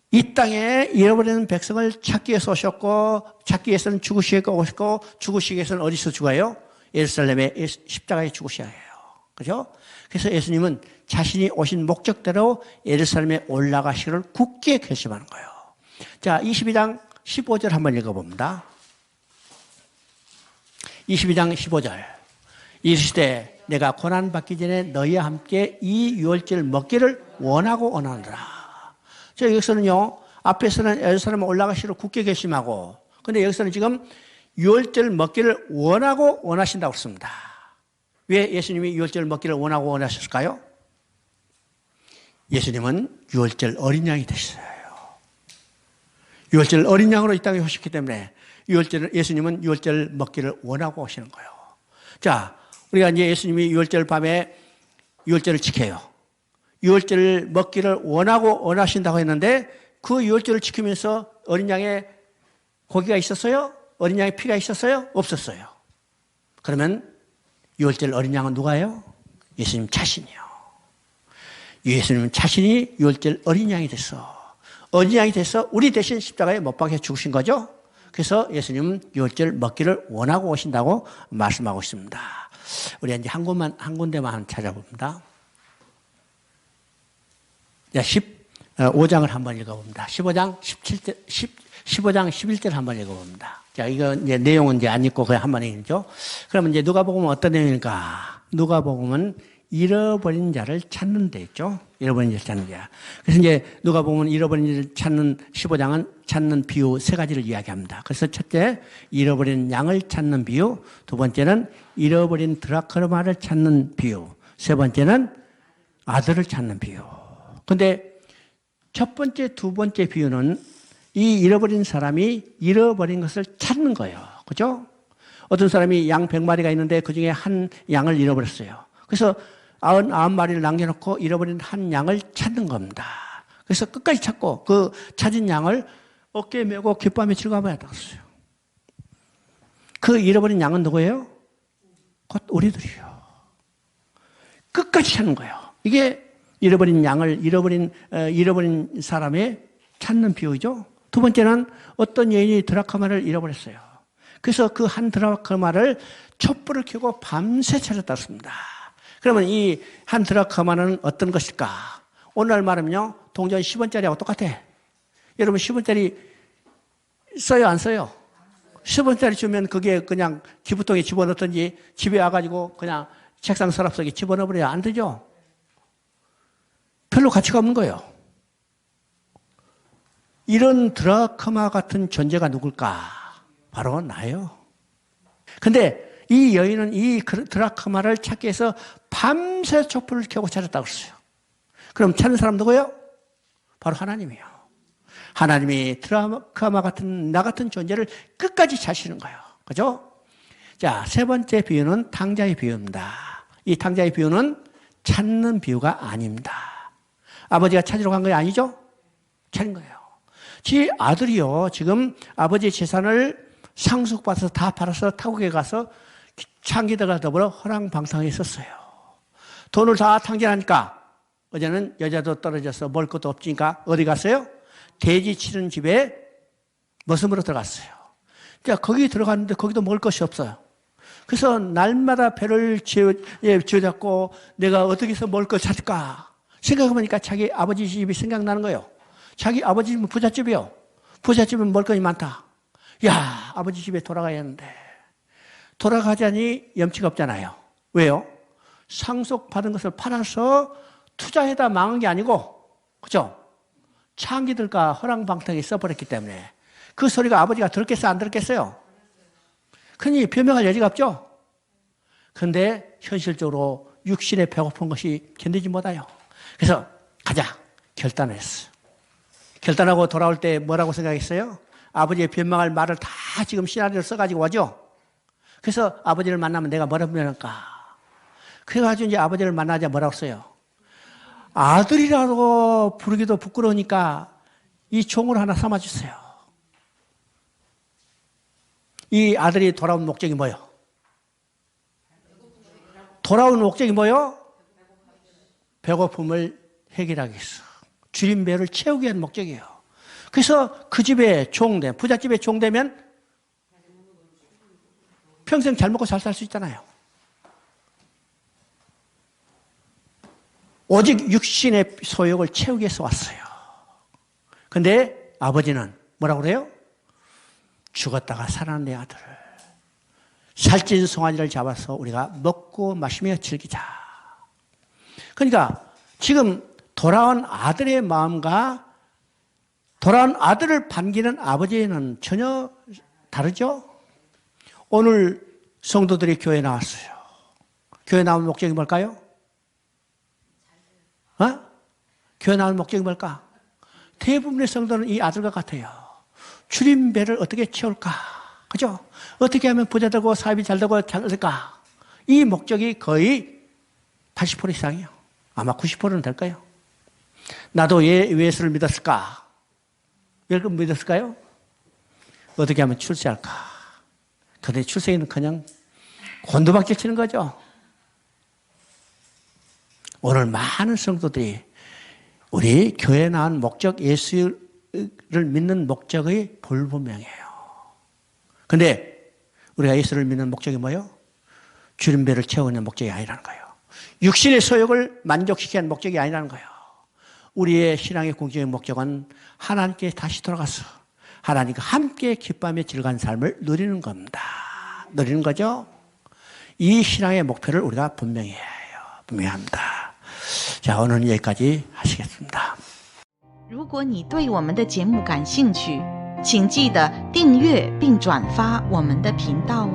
이 땅에 잃어버리는 백성을 찾기 위해서 오셨고, 찾기 위해서는 죽으시고 오셨고, 죽으시기 위해서는 어디서 죽어요? 예루살렘에 십자가에 죽으셔야 해요. 그죠? 그래서 예수님은 자신이 오신 목적대로 예루살렘에 올라가시기를 굳게 결심하는 거예요. 자, 22장 15절 한번 읽어봅니다. 22장 15절. 이르시되 내가 고난받기 전에 너희와 함께 이 유월절 먹기를 원하고 원하노라. 자, 여기서는요, 앞에서는 예루살렘에 올라가시기를 굳게 결심하고, 근데 여기서는 지금 유월절 먹기를 원하고 원하신다고 했습니다. 왜 예수님이 유월절 먹기를 원하고 원하셨을까요? 예수님은 유월절 어린 양이 되셨어요. 유월절 어린 양으로 이 땅에 오셨기 때문에 예수님은 유월절 먹기를 원하고 오시는 거예요. 자, 우리가 이제 예수님이 유월절 밤에 유월절을 지켜요. 유월절을 먹기를 원하고 원하신다고 했는데, 그 유월절을 지키면서 어린 양의 고기가 있었어요? 어린 양의 피가 있었어요? 없었어요. 그러면 유월절 어린 양은 누가요? 예수님 자신이요. 예수님 자신이 유월절 어린 양이 됐어. 어린 양이 돼서 우리 대신 십자가에 못 박혀 죽으신 거죠. 그래서 예수님은 유월절 먹기를 원하고 오신다고 말씀하고 있습니다. 우리 이제 한 군데만 찾아봅니다. 자, 15장을 한번 읽어봅니다. 15장 11절 한번 읽어봅니다. 자, 이거 이제 내용은 이제 안 읽고 그냥 한번 읽죠. 그러면 이제 누가복음은 어떤 내용일까? 누가복음은 잃어버린 자를 찾는 데 있죠. 잃어버린 자를 찾는 자. 그래서 이제 누가복음은 잃어버린 자를 찾는 15장은 찾는 비유 세 가지를 이야기합니다. 그래서 첫째, 잃어버린 양을 찾는 비유. 두 번째는 잃어버린 드라크마를 찾는 비유. 세 번째는 아들을 찾는 비유. 근데 첫 번째, 두 번째 비유는 이 잃어버린 사람이 잃어버린 것을 찾는 거예요. 그죠? 어떤 사람이 양 100마리가 있는데 그 중에 한 양을 잃어버렸어요. 그래서 99마리를 남겨놓고 잃어버린 한 양을 찾는 겁니다. 그래서 끝까지 찾고 그 찾은 양을 어깨에 메고 기뻐하며 즐거워해야 되겠어요. 그 잃어버린 양은 누구예요? 곧 우리들이요. 끝까지 찾는 거예요. 이게 잃어버린 양을 잃어버린 사람의 찾는 비유죠. 두 번째는 어떤 여인이 드라크마를 잃어버렸어요. 그래서 그 한 드라크마를 촛불을 켜고 밤새 찾았다고 했습니다. 그러면 이 한 드라크마는 어떤 것일까? 오늘 말하면요, 동전 10원짜리하고 똑같아. 여러분 10원짜리 써요, 안 써요? 10원짜리 주면 그게 그냥 기부통에 집어넣든지 집에 와가지고 그냥 책상 서랍 속에 집어넣어버려야 안 되죠? 별로 가치가 없는 거예요. 이런 드라크마 같은 존재가 누굴까? 바로 나예요. 근데 이 여인은 이 드라크마를 찾기 위해서 밤새 촛불을 켜고 찾았다고 했어요. 그럼 찾는 사람 누구예요? 바로 하나님이에요. 하나님이 드라크마 같은 나 같은 존재를 끝까지 찾으시는 거예요. 그죠? 자, 세 번째 비유는 탕자의 비유입니다. 이 탕자의 비유는 찾는 비유가 아닙니다. 아버지가 찾으러 간 거 아니죠? 찾은 거예요. 지 아들이요, 지금 아버지 재산을 상속받아서 다 팔아서 타국에 가서 창기들과 더불어 허랑방탕하게 있었어요. 돈을 다 탕진하니까 어제는 여자도 떨어져서 먹을 것도 없으니까 어디 갔어요? 돼지 치는 집에 머슴으로 들어갔어요. 그러니까 거기 들어갔는데 거기도 먹을 것이 없어요. 그래서 날마다 배를 쥐어잡고 내가 어떻게 해서 먹을 걸 찾을까 생각해보니까 자기 아버지 집이 생각나는 거예요. 자기 아버지 집은 부잣집이요. 부잣집은 먹을 것이 많다. 야, 아버지 집에 돌아가야 하는데 돌아가자니 염치가 없잖아요. 왜요? 상속받은 것을 팔아서 투자해다 망한 게 아니고, 그죠? 창기들과 허랑방탕에 써버렸기 때문에 그 소리가 아버지가 들었겠어요? 안 들었겠어요? 그러니 변명할 여지가 없죠? 그런데 현실적으로 육신에 배고픈 것이 견디지 못해요. 그래서 가자 결단을 했어. 결단하고 돌아올 때 뭐라고 생각했어요? 아버지의 변명할 말을 다 지금 시나리오를 써가지고 오죠? 그래서 아버지를 만나면 내가 뭐라고 변할까? 그래가지고 이제 아버지를 만나자 뭐라고 써요? 아들이라고 부르기도 부끄러우니까 이 종을 하나 삼아주세요. 이 아들이 돌아온 목적이 뭐예요? 돌아온 목적이 뭐예요? 배고픔을 해결하기 위해서. 줄인 배를 채우기 위한 목적이에요. 그래서 그 집에 종되면, 부잣집에 종되면 평생 잘 먹고 잘 살 수 있잖아요. 오직 육신의 소욕을 채우기 위해서 왔어요. 근데 아버지는 뭐라고 그래요? 죽었다가 살아난 내 아들을 살찐 송아지를 잡아서 우리가 먹고 마시며 즐기자. 그러니까 지금 돌아온 아들의 마음과 돌아온 아들을 반기는 아버지는 전혀 다르죠? 오늘 성도들이 교회에 나왔어요. 교회 나온 목적이 뭘까요? 교회 나온 목적이 뭘까? 대부분의 성도는 이 아들과 같아요. 줄임배를 어떻게 채울까? 그죠? 어떻게 하면 부자 되고 사업이 잘 되고 잘 될까? 이 목적이 거의 80% 이상이에요. 아마 90%는 될 거예요. 나도 왜 예수를 믿었을까? 왜 믿었을까요? 어떻게 하면 출세할까? 그들의 출생에는커녕 곤두박질 치는 거죠. 오늘 많은 성도들이 우리 교회에 나온 목적, 예수를 믿는 목적의 불분명해요. 그런데 우리가 예수를 믿는 목적이 뭐예요? 주님 배를 채우는 목적이 아니라는 거예요. 육신의 소욕을 만족시키는 목적이 아니라는 거예요. 우리의 신앙의 공적인 목적은 하나님께 다시 돌아가서 하나님과 함께 기뻐하며 즐거운 삶을 누리는 겁니다. 누리는 거죠. 이 신앙의 목표를 우리가 분명히 해야 해요. 분명히 합니다. 자, 오늘은 여기까지 하시겠습니다. 如果你对我们的节目感兴趣，请记得订阅并转发我们的频道。